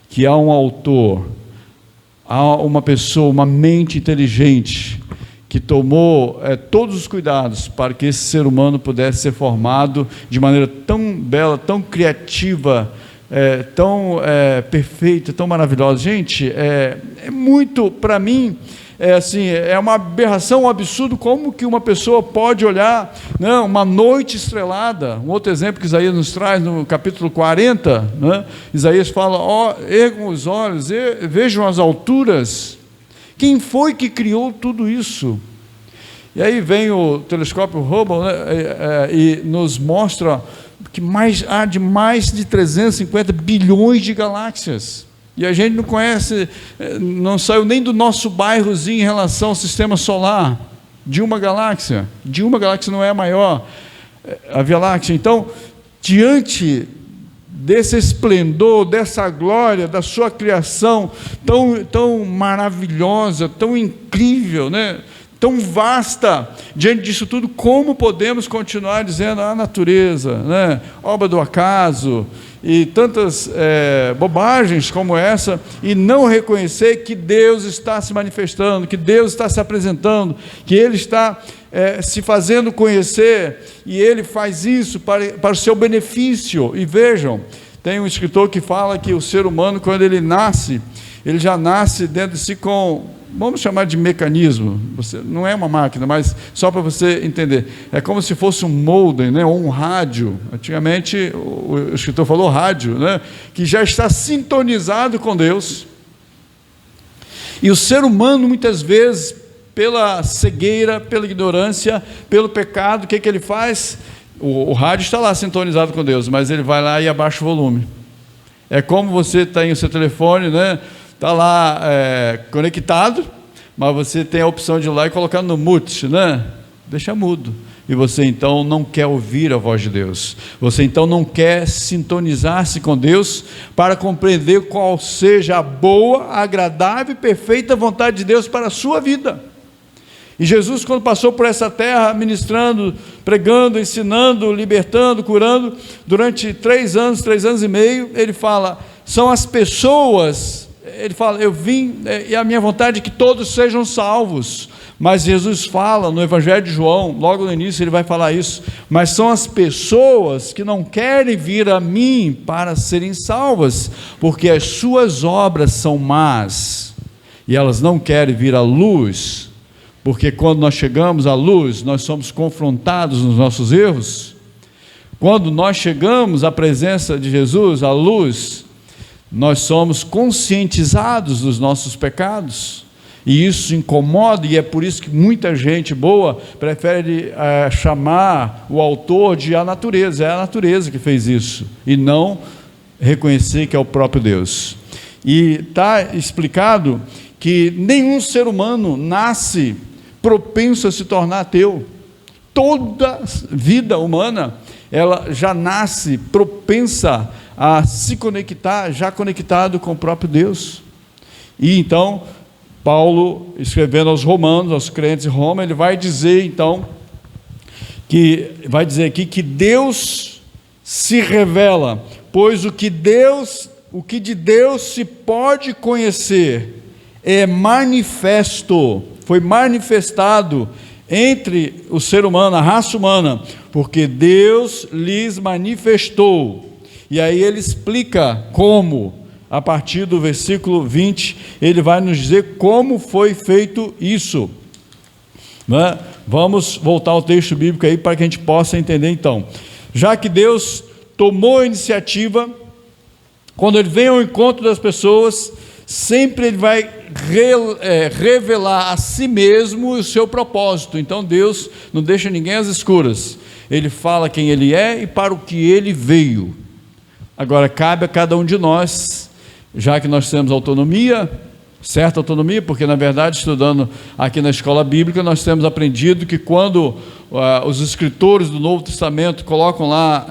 que há um autor, há uma pessoa, uma mente inteligente, que tomou todos os cuidados para que esse ser humano pudesse ser formado de maneira tão bela, tão criativa, tão perfeita, tão maravilhosa. Gente, é muito, para mim, é uma aberração, um absurdo, como que uma pessoa pode olhar, né, uma noite estrelada. Um outro exemplo que Isaías nos traz no capítulo 40, né, Isaías fala, ergam os olhos, vejam as alturas. Quem foi que criou tudo isso? E aí vem o telescópio Hubble, né, e nos mostra que há mais de 350 bilhões de galáxias. E a gente não conhece, não saiu nem do nosso bairrozinho em relação ao sistema solar, de uma galáxia não é a maior, a Via Láctea. Então, diante desse esplendor, dessa glória, da sua criação tão maravilhosa, tão incrível, né? Tão vasta, diante disso tudo, como podemos continuar dizendo a natureza, né? Obra do acaso, e tantas bobagens como essa, e não reconhecer que Deus está se manifestando, que Deus está se apresentando, que Ele está se fazendo conhecer, e Ele faz isso para o seu benefício. E vejam, tem um escritor que fala que o ser humano, quando ele nasce, ele já nasce dentro de si com, vamos chamar de mecanismo, não é uma máquina, mas só para você entender, é como se fosse um modem, né, ou um rádio. Antigamente o escritor falou rádio, né, que já está sintonizado com Deus. E o ser humano, muitas vezes, pela cegueira, pela ignorância, pelo pecado, o que ele faz? O rádio está lá sintonizado com Deus, mas ele vai lá e abaixa o volume. É como você tem o seu telefone, né, está lá conectado, mas você tem a opção de ir lá e colocar no mute, né? Deixa mudo. E você então não quer ouvir a voz de Deus. Você então não quer sintonizar-se com Deus para compreender qual seja a boa, agradável e perfeita vontade de Deus para a sua vida. E Jesus, quando passou por essa terra, ministrando, pregando, ensinando, libertando, curando, durante 3 anos e meio, ele fala, são as pessoas... Ele fala, eu vim, e a minha vontade é que todos sejam salvos. Mas Jesus fala no Evangelho de João, logo no início ele vai falar isso, mas são as pessoas que não querem vir a mim para serem salvas, porque as suas obras são más, e elas não querem vir à luz, porque quando nós chegamos à luz, nós somos confrontados nos nossos erros. Quando nós chegamos à presença de Jesus, à luz, nós somos conscientizados dos nossos pecados, e isso incomoda, e é por isso que muita gente boa prefere chamar o autor de a natureza. É a natureza que fez isso, e não reconhecer que é o próprio Deus. E está explicado que nenhum ser humano nasce propenso a se tornar ateu. Toda vida humana, ela já nasce propensa a se conectar, já conectado com o próprio Deus. E então, Paulo, escrevendo aos romanos, aos crentes de Roma, ele vai dizer então, vai dizer aqui que Deus se revela, pois o que de Deus se pode conhecer é manifesto, foi manifestado entre o ser humano, a raça humana, porque Deus lhes manifestou. E aí ele explica como, a partir do versículo 20, ele vai nos dizer como foi feito isso. Né? Vamos voltar ao texto bíblico aí para que a gente possa entender então. Já que Deus tomou a iniciativa, quando Ele vem ao encontro das pessoas, sempre Ele vai revelar a si mesmo o seu propósito. Então Deus não deixa ninguém às escuras. Ele fala quem Ele é e para o que Ele veio. Agora cabe a cada um de nós, já que nós temos autonomia, certa autonomia, porque na verdade, estudando aqui na escola bíblica, nós temos aprendido que quando os escritores do Novo Testamento colocam lá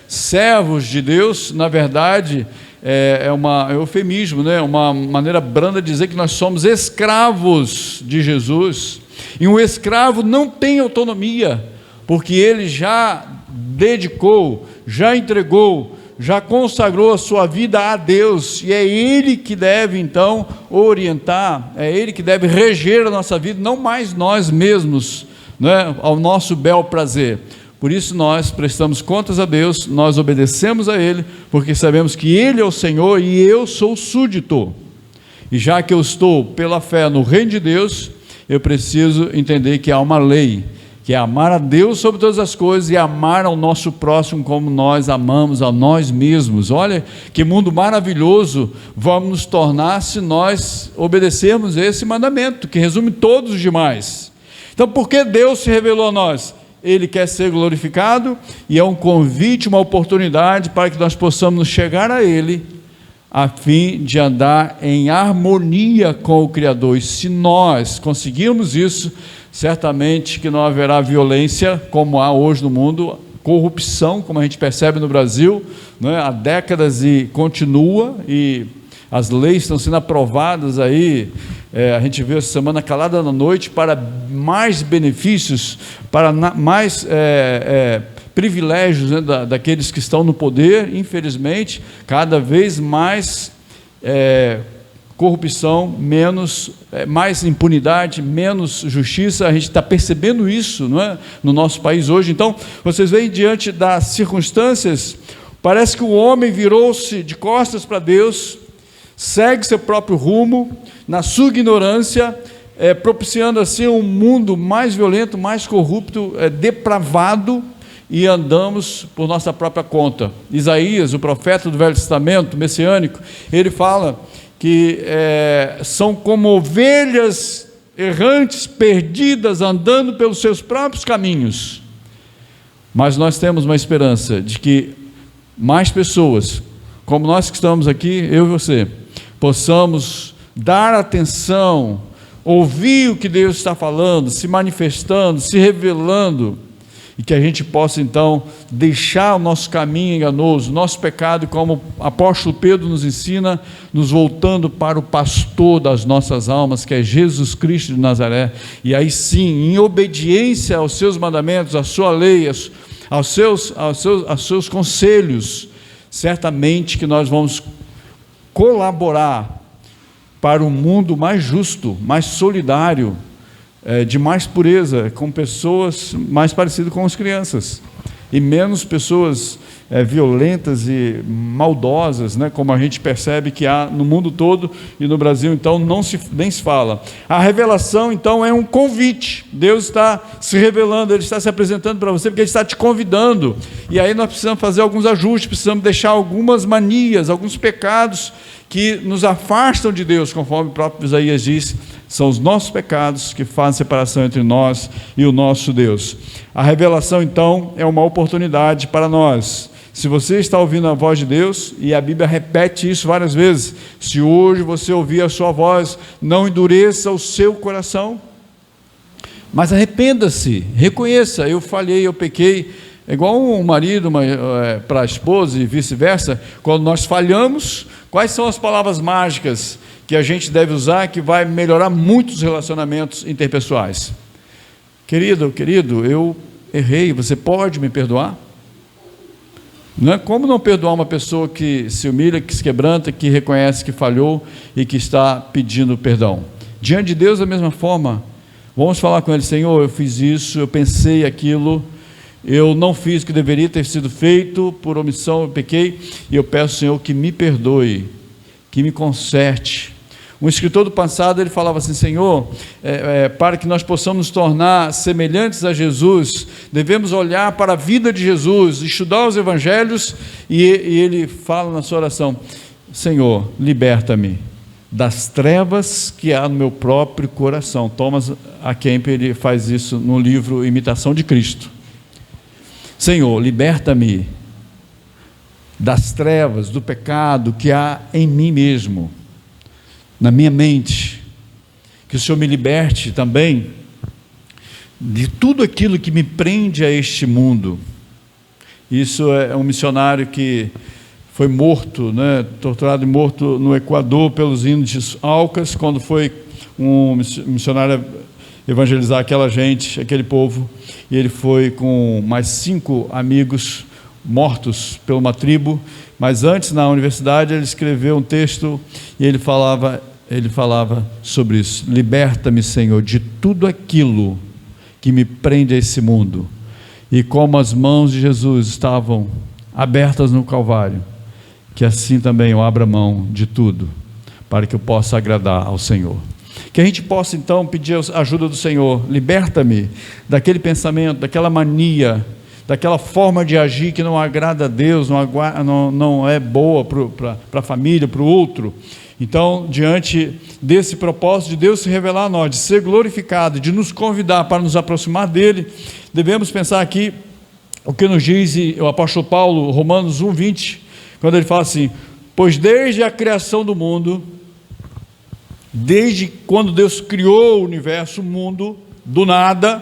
servos de Deus, na verdade é um eufemismo, né? Uma maneira branda de dizer que nós somos escravos de Jesus. E um escravo não tem autonomia, porque ele já dedicou, já entregou, já consagrou a sua vida a Deus, e é Ele que deve então orientar, é Ele que deve reger a nossa vida, não mais nós mesmos, né, ao nosso bel prazer. Por isso nós prestamos contas a Deus, nós obedecemos a Ele, porque sabemos que Ele é o Senhor e eu sou súdito. E já que eu estou pela fé no reino de Deus, eu preciso entender que há uma lei, que é amar a Deus sobre todas as coisas e amar ao nosso próximo como nós amamos a nós mesmos. Olha que mundo maravilhoso vamos nos tornar se nós obedecermos esse mandamento, que resume todos os demais. Então, por que Deus se revelou a nós? Ele quer ser glorificado, e é um convite, uma oportunidade para que nós possamos chegar a Ele, a fim de andar em harmonia com o Criador. E se nós conseguirmos isso, certamente que não haverá violência como há hoje no mundo, corrupção, como a gente percebe no Brasil, né, há décadas e continua, e as leis estão sendo aprovadas aí, a gente viu essa semana calada na noite, para mais benefícios, para mais privilégios, né, daqueles que estão no poder. Infelizmente, cada vez mais corrupção, mais impunidade, menos justiça. A gente está percebendo isso, não é? No nosso país hoje. Então, vocês veem, diante das circunstâncias, parece que o homem virou-se de costas para Deus, segue seu próprio rumo, na sua ignorância, propiciando assim um mundo mais violento, mais corrupto, depravado, e andamos por nossa própria conta. Isaías, o profeta do Velho Testamento, messiânico, ele fala que são como ovelhas errantes, perdidas, andando pelos seus próprios caminhos. Mas nós temos uma esperança de que mais pessoas, como nós que estamos aqui, eu e você, possamos dar atenção, ouvir o que Deus está falando, se manifestando, se revelando, e que a gente possa então deixar o nosso caminho enganoso, o nosso pecado, como o apóstolo Pedro nos ensina, nos voltando para o pastor das nossas almas, que é Jesus Cristo de Nazaré, e aí sim, em obediência aos seus mandamentos, à sua lei, aos seus conselhos, certamente que nós vamos colaborar para um mundo mais justo, mais solidário, de mais pureza, com pessoas mais parecidas com as crianças, e menos pessoas violentas e maldosas, né, como a gente percebe que há no mundo todo, e no Brasil então nem se fala. A revelação então é um convite. Deus está se revelando, Ele está se apresentando para você, porque Ele está te convidando, e aí nós precisamos fazer alguns ajustes, precisamos deixar algumas manias, alguns pecados que nos afastam de Deus, conforme o próprio Isaías diz. São os nossos pecados que fazem separação entre nós e o nosso Deus. A revelação então é uma oportunidade para nós. Se você está ouvindo a voz de Deus, e a Bíblia repete isso várias vezes, se hoje você ouvir a sua voz, não endureça o seu coração, mas arrependa-se, reconheça: eu falhei, eu pequei. É igual um marido para a esposa e vice-versa. Quando nós falhamos, quais são as palavras mágicas que a gente deve usar, que vai melhorar muito os relacionamentos interpessoais? Querido, eu errei, você pode me perdoar? Não é? Como não perdoar uma pessoa que se humilha, que se quebranta, que reconhece que falhou e que está pedindo perdão? Diante de Deus, da mesma forma, vamos falar com Ele: Senhor, eu fiz isso, eu pensei aquilo, eu não fiz o que deveria ter sido feito, por omissão eu pequei, e eu peço, Senhor, que me perdoe, que me conserte. Um escritor do passado, ele falava assim: Senhor, para que nós possamos nos tornar semelhantes a Jesus, devemos olhar para a vida de Jesus, estudar os evangelhos, e ele fala na sua oração: Senhor, liberta-me das trevas que há no meu próprio coração. Thomas A. Kemp, ele faz isso no livro Imitação de Cristo. Senhor, liberta-me das trevas, do pecado que há em mim mesmo, na minha mente. Que o Senhor me liberte também de tudo aquilo que me prende a este mundo. Isso é um missionário que foi morto, né, torturado e morto no Equador pelos índios Aucas, quando foi um missionário evangelizar aquela gente, aquele povo, e ele foi com mais 5 amigos mortos por uma tribo. Mas antes, na universidade, ele escreveu um texto e ele falava sobre isso: liberta-me, Senhor, de tudo aquilo que me prende a esse mundo. E como as mãos de Jesus estavam abertas no Calvário, que assim também eu abra mão de tudo, para que eu possa agradar ao Senhor. Que a gente possa então pedir a ajuda do Senhor. Liberta-me daquele pensamento, daquela mania, daquela forma de agir que não agrada a Deus, não é boa para a família, para o outro. Então, diante desse propósito de Deus se revelar a nós, de ser glorificado, de nos convidar para nos aproximar dEle, devemos pensar aqui o que nos diz o apóstolo Paulo, Romanos 1:20, quando ele fala assim: pois desde a criação do mundo, desde quando Deus criou o universo, o mundo, do nada,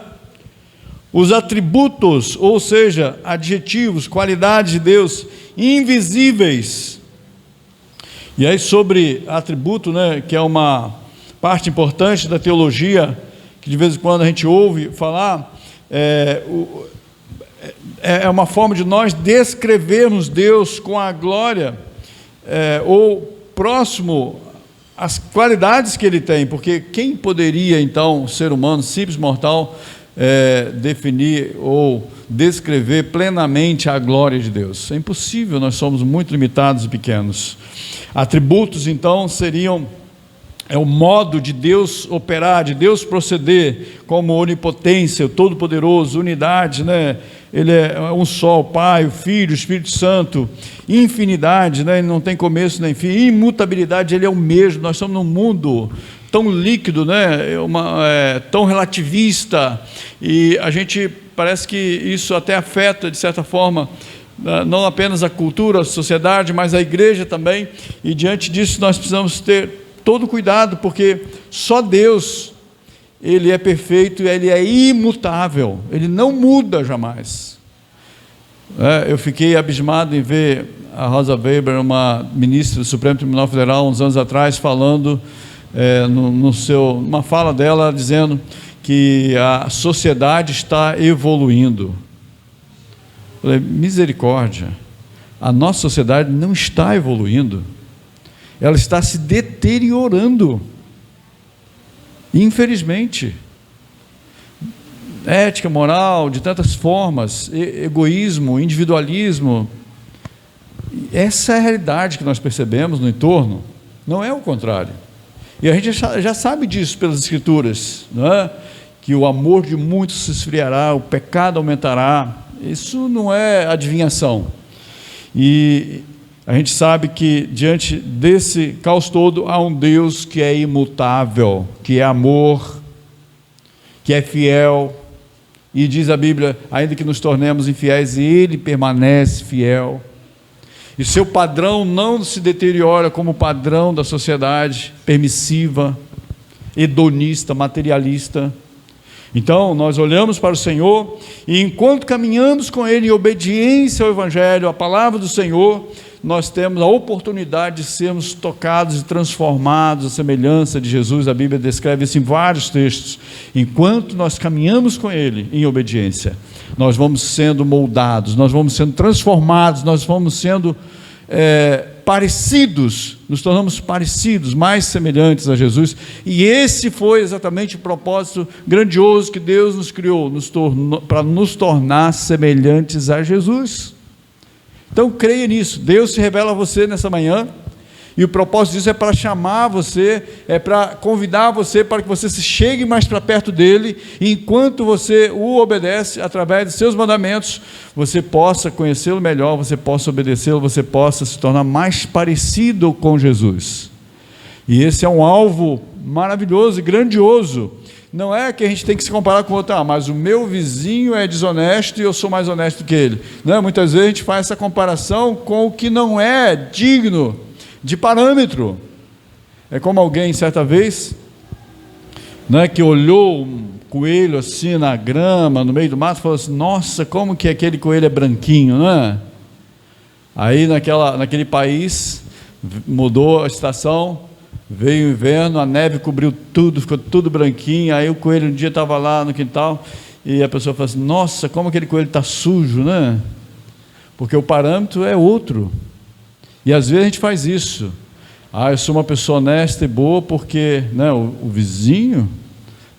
os atributos, ou seja, adjetivos, qualidades de Deus, invisíveis. E aí sobre atributo, né, que é uma parte importante da teologia, que de vez em quando a gente ouve falar, é uma forma de nós descrevermos Deus com a glória, ou próximo às qualidades que Ele tem, porque quem poderia então, ser humano, simples mortal, definir ou descrever plenamente a glória de Deus? É impossível, nós somos muito limitados e pequenos. Atributos então seriam o modo de Deus operar, de Deus proceder, como onipotência, o Todo-Poderoso, unidade, né? Ele é um só, o Pai, o Filho, o Espírito Santo, infinidade, né? Ele não tem começo nem fim, imutabilidade, Ele é o mesmo. Nós estamos num mundo tão líquido, né? Tão relativista, e a gente parece que isso até afeta, de certa forma, não apenas a cultura, a sociedade, mas a igreja também, e diante disso nós precisamos ter todo cuidado, porque só Deus, Ele é perfeito e Ele é imutável, Ele não muda jamais. Eu fiquei abismado em ver a Rosa Weber, uma ministra do Supremo Tribunal Federal, uns anos atrás, falando, numa fala dela, dizendo que a sociedade está evoluindo. Eu falei, misericórdia, a nossa sociedade não está evoluindo, ela está se deteriorando, infelizmente. Ética, moral, de tantas formas, egoísmo, individualismo, essa é a realidade que nós percebemos no entorno, não é o contrário. E a gente já sabe disso pelas Escrituras, não é? Que o amor de muitos se esfriará, o pecado aumentará. Isso não é adivinhação. E a gente sabe que diante desse caos todo há um Deus que é imutável, que é amor, que é fiel, e diz a Bíblia, ainda que nos tornemos infiéis, Ele permanece fiel, e seu padrão não se deteriora como o padrão da sociedade permissiva, hedonista, materialista. Então nós olhamos para o Senhor, e enquanto caminhamos com Ele em obediência ao Evangelho, à palavra do Senhor, nós temos a oportunidade de sermos tocados e transformados à semelhança de Jesus. A Bíblia descreve isso em vários textos. Enquanto nós caminhamos com Ele em obediência, nós vamos sendo moldados, nós vamos sendo transformados, nós vamos sendo parecidos, nos tornamos parecidos, mais semelhantes a Jesus. E esse foi exatamente o propósito grandioso que Deus nos criou, para nos tornar semelhantes a Jesus. Então creia nisso. Deus se revela a você nessa manhã, e o propósito disso é para chamar você, é para convidar você para que você se chegue mais para perto dele, e enquanto você o obedece através de seus mandamentos, você possa conhecê-lo melhor, você possa obedecê-lo, você possa se tornar mais parecido com Jesus. E esse é um alvo maravilhoso e grandioso. Não é que a gente tem que se comparar com o outro, mas o meu vizinho é desonesto e eu sou mais honesto que ele. Não, muitas vezes a gente faz essa comparação com o que não é digno de parâmetro. É como alguém, certa vez, que olhou um coelho assim na grama, no meio do mato, e falou assim, nossa, como que aquele coelho é branquinho, não é? Aí naquele país mudou a estação, veio o inverno, a neve cobriu tudo, ficou tudo branquinho. Aí o coelho um dia estava lá no quintal e a pessoa fala assim: nossa, como aquele coelho está sujo, né? Porque o parâmetro é outro. E às vezes a gente faz isso. Eu sou uma pessoa honesta e boa porque, né, o vizinho,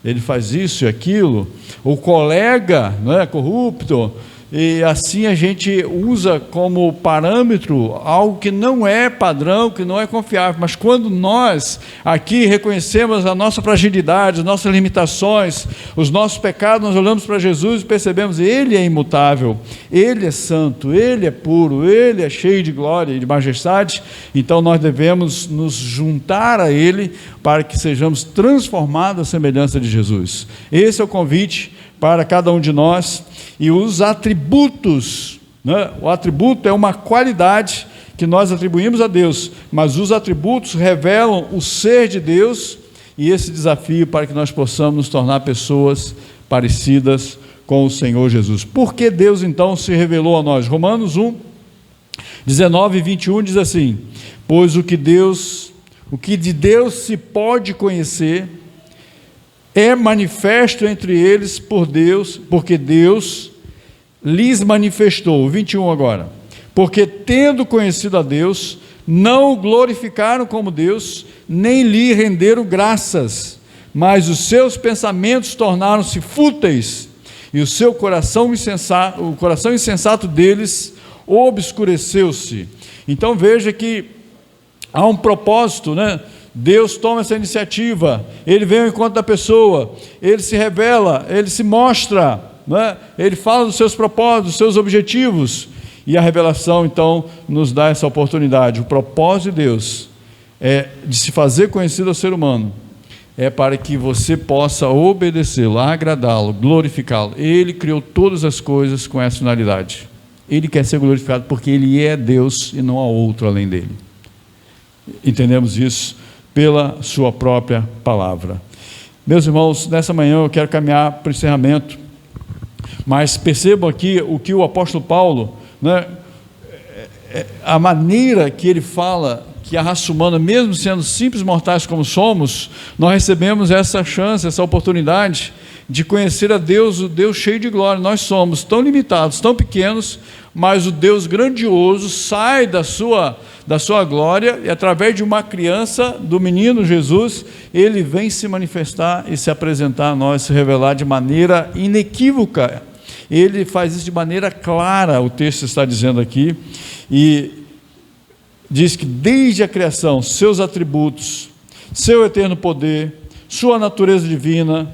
ele faz isso e aquilo, o colega, né, corrupto, e assim a gente usa como parâmetro algo que não é padrão, que não é confiável. Mas quando nós aqui reconhecemos a nossa fragilidade, as nossas limitações, os nossos pecados, nós olhamos para Jesus e percebemos: Ele é imutável, Ele é santo, Ele é puro, Ele é cheio de glória e de majestade. Então nós devemos nos juntar a Ele para que sejamos transformados à semelhança de Jesus. Esse é o convite para cada um de nós. E os atributos, né? O atributo é uma qualidade que nós atribuímos a Deus, mas os atributos revelam o ser de Deus, e esse desafio para que nós possamos nos tornar pessoas parecidas com o Senhor Jesus. Por que Deus então se revelou a nós? Romanos 1, 19 e 21 diz assim: pois o que de Deus se pode conhecer é manifesto entre eles porque Deus lhes manifestou. 21 agora. Porque tendo conhecido a Deus, não o glorificaram como Deus, nem lhe renderam graças, mas os seus pensamentos tornaram-se fúteis, e o coração insensato deles obscureceu-se. Então veja que há um propósito, né? Deus toma essa iniciativa, Ele vem ao encontro da pessoa, Ele se revela, Ele se mostra, né? Ele fala dos seus propósitos, dos seus objetivos, e a revelação então nos dá essa oportunidade. O propósito de Deus é de se fazer conhecido ao ser humano, é para que você possa obedecê-lo, agradá-lo, glorificá-lo. Ele criou todas as coisas com essa finalidade. Ele quer ser glorificado porque Ele é Deus e não há outro além dele. Entendemos isso pela sua própria palavra. Meus irmãos, nessa manhã eu quero caminhar para o encerramento, mas percebam aqui o que o apóstolo Paulo, né, a maneira que ele fala que a raça humana, mesmo sendo simples mortais como somos, nós recebemos essa chance, essa oportunidade de conhecer a Deus, o Deus cheio de glória. Nós somos tão limitados, tão pequenos, mas o Deus grandioso sai da sua glória, e através de uma criança, do menino Jesus, Ele vem se manifestar e se apresentar a nós, se revelar de maneira inequívoca. Ele faz isso de maneira clara, o texto está dizendo aqui, e diz que desde a criação, seus atributos, seu eterno poder, sua natureza divina,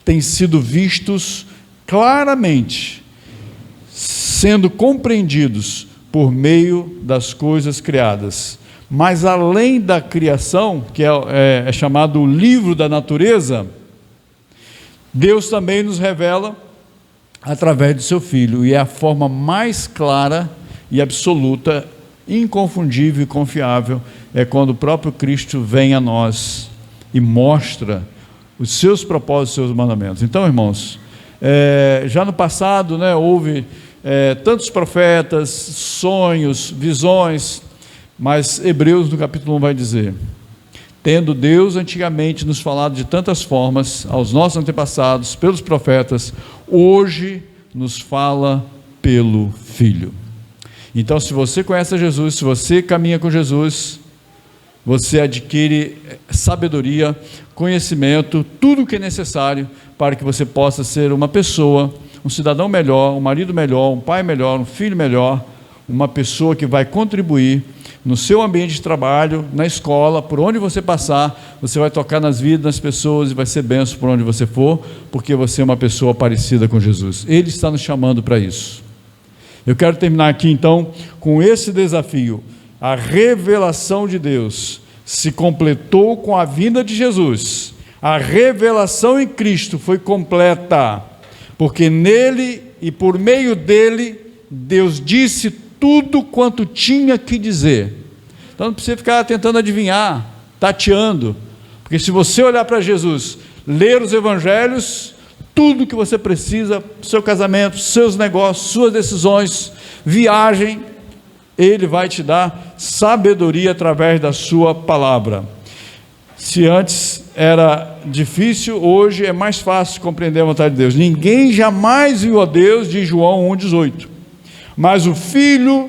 têm sido vistos claramente, sendo compreendidos por meio das coisas criadas. Mas além da criação, que é chamado o livro da natureza, Deus também nos revela através do seu Filho, e é a forma mais clara e absoluta, inconfundível e confiável, é quando o próprio Cristo vem a nós e mostra os seus propósitos, os seus mandamentos. Então, irmãos, já no passado, né, houve tantos profetas, sonhos, visões, mas Hebreus no capítulo 1 vai dizer: tendo Deus antigamente nos falado de tantas formas aos nossos antepassados pelos profetas, hoje nos fala pelo Filho. Então, se você conhece Jesus, se você caminha com Jesus, você adquire sabedoria, conhecimento, tudo o que é necessário para que você possa ser uma pessoa, um cidadão melhor, um marido melhor, um pai melhor, um filho melhor, uma pessoa que vai contribuir no seu ambiente de trabalho, na escola, por onde você passar, você vai tocar nas vidas das pessoas e vai ser bênção por onde você for, porque você é uma pessoa parecida com Jesus. Ele está nos chamando para isso. Eu quero terminar aqui então com esse desafio. A revelação de Deus se completou com a vinda de Jesus. A revelação em Cristo foi completa, porque nele e por meio dele, Deus disse tudo quanto tinha que dizer. Então não precisa ficar tentando adivinhar, tateando, porque se você olhar para Jesus, ler os evangelhos, tudo que você precisa, seu casamento, seus negócios, suas decisões, viagem, Ele vai te dar sabedoria através da sua palavra. Se antes era difícil, hoje é mais fácil compreender a vontade de Deus. Ninguém jamais viu a Deus, diz João 1,18. Mas o Filho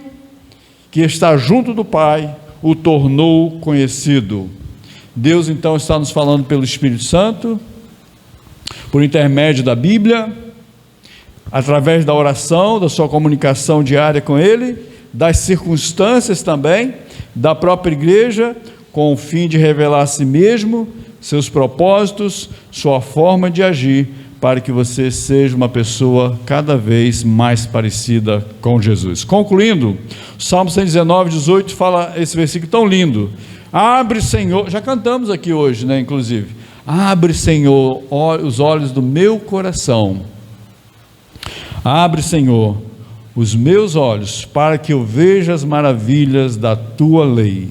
que está junto do Pai o tornou conhecido. Deus então está nos falando pelo Espírito Santo, por intermédio da Bíblia, através da oração, da sua comunicação diária com Ele, das circunstâncias também, da própria igreja, com o fim de revelar a si mesmo, seus propósitos, sua forma de agir, para que você seja uma pessoa cada vez mais parecida com Jesus. Concluindo, o Salmo 119:18 fala esse versículo tão lindo: abre, Senhor, já cantamos aqui hoje, né, inclusive, abre, Senhor, os olhos do meu coração, abre, Senhor, os meus olhos, para que eu veja as maravilhas da tua lei.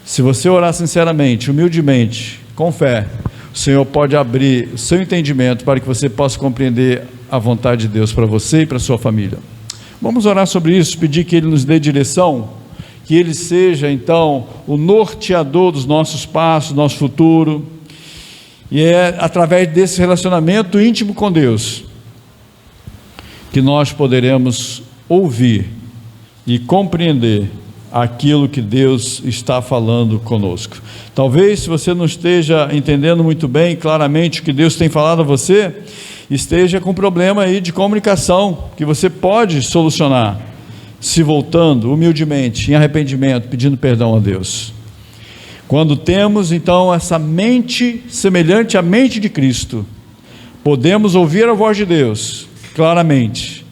Se você orar sinceramente, humildemente, com fé, o Senhor pode abrir o seu entendimento para que você possa compreender a vontade de Deus para você e para a sua família. Vamos orar sobre isso, pedir que Ele nos dê direção, que Ele seja então o norteador dos nossos passos, do nosso futuro, e é através desse relacionamento íntimo com Deus que nós poderemos ouvir e compreender aquilo que Deus está falando conosco. Talvez, se você não esteja entendendo muito bem, claramente, o que Deus tem falado a você, esteja com problema aí de comunicação, que você pode solucionar, se voltando humildemente, em arrependimento, pedindo perdão a Deus. Quando temos então essa mente semelhante à mente de Cristo, podemos ouvir a voz de Deus claramente.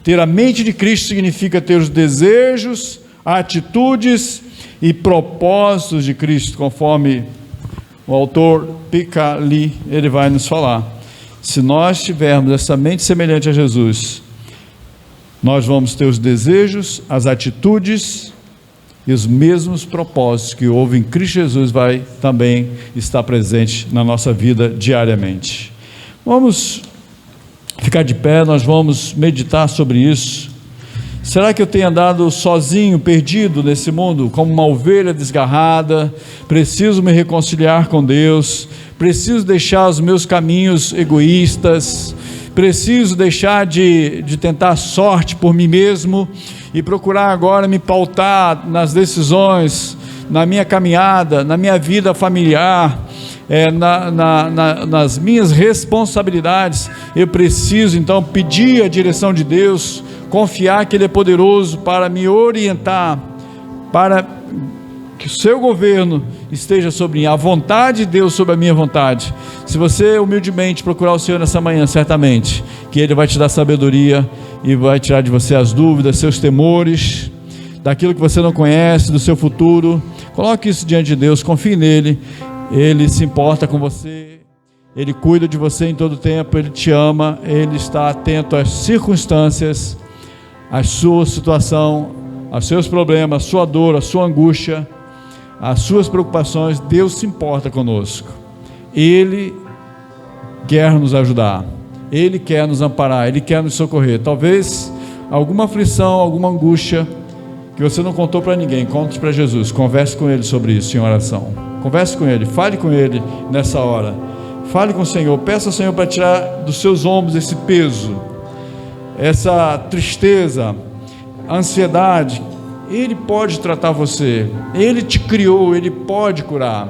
Ter a mente de Cristo significa ter os desejos, atitudes e propósitos de Cristo, conforme o autor Picali, ele vai nos falar. Se nós tivermos essa mente semelhante a Jesus, nós vamos ter os desejos, as atitudes e os mesmos propósitos que houve em Cristo Jesus vai também estar presente na nossa vida diariamente. Vamos ficar de pé, nós vamos meditar sobre isso. Será que eu tenho andado sozinho, perdido nesse mundo, como uma ovelha desgarrada? Preciso me reconciliar com Deus, preciso deixar os meus caminhos egoístas, preciso deixar de tentar sorte por mim mesmo e procurar agora me pautar nas decisões, na minha caminhada, na minha vida familiar, nas minhas responsabilidades. Eu preciso então pedir a direção de Deus, confiar que Ele é poderoso para me orientar, para que o seu governo esteja sobre mim, a vontade de Deus sobre a minha vontade. Se você humildemente procurar o Senhor nessa manhã, certamente que Ele vai te dar sabedoria e vai tirar de você as dúvidas, seus temores, daquilo que você não conhece, do seu futuro. Coloque isso diante de Deus, confie nele. Ele se importa com você, Ele cuida de você em todo tempo, Ele te ama, Ele está atento às circunstâncias, à sua situação, aos seus problemas, à sua dor, à sua angústia, às suas preocupações. Deus se importa conosco, Ele quer nos ajudar, Ele quer nos amparar, Ele quer nos socorrer. Talvez alguma aflição, alguma angústia que você não contou para ninguém, conte para Jesus, converse com Ele sobre isso em oração, converse com Ele, fale com Ele nessa hora, fale com o Senhor, peça ao Senhor para tirar dos seus ombros esse peso, essa tristeza, ansiedade. Ele pode tratar você, Ele te criou, Ele pode curar.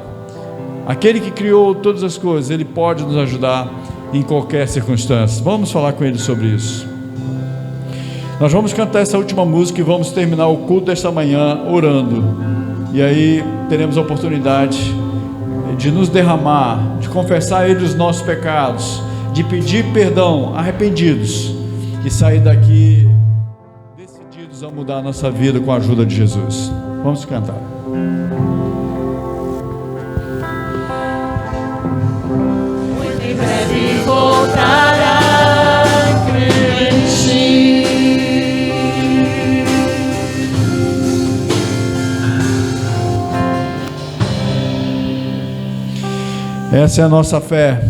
Aquele que criou todas as coisas, Ele pode nos ajudar em qualquer circunstância. Vamos falar com Ele sobre isso. Nós vamos cantar essa última música e vamos terminar o culto desta manhã orando, e aí teremos a oportunidade de nos derramar, de confessar a Ele os nossos pecados, de pedir perdão, arrependidos, e sair daqui decididos a mudar a nossa vida com a ajuda de Jesus. Vamos cantar. Em breve voltará, creio em ti. Essa é a nossa fé.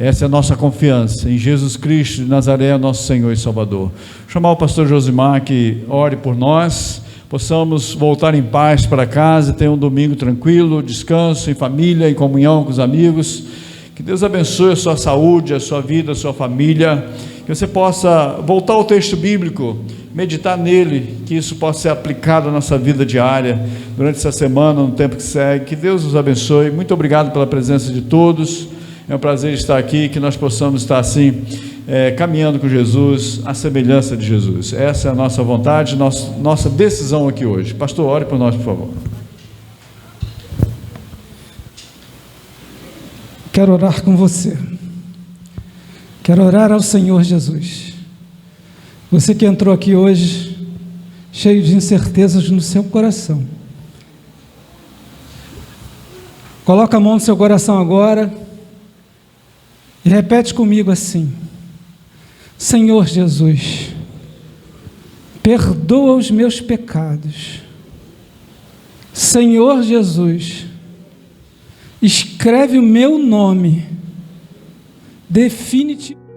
Essa é a nossa confiança em Jesus Cristo de Nazaré, nosso Senhor e Salvador. Vou chamar o pastor Josimar que ore por nós, possamos voltar em paz para casa, ter um domingo tranquilo, descanso em família, em comunhão com os amigos. Que Deus abençoe a sua saúde, a sua vida, a sua família, que você possa voltar ao texto bíblico, meditar nele, que isso possa ser aplicado à nossa vida diária, durante essa semana, no tempo que segue. Que Deus nos abençoe. Muito obrigado pela presença de todos, é um prazer estar aqui, que nós possamos estar assim, caminhando com Jesus, à semelhança de Jesus. Essa é a nossa vontade, nossa decisão aqui hoje. Pastor, ore por nós, por favor. Quero orar com você. Quero orar ao Senhor Jesus. Você que entrou aqui hoje, cheio de incertezas no seu coração. Coloca a mão no seu coração agora e repete comigo assim: Senhor Jesus, perdoa os meus pecados. Senhor Jesus, escreve o meu nome definitivamente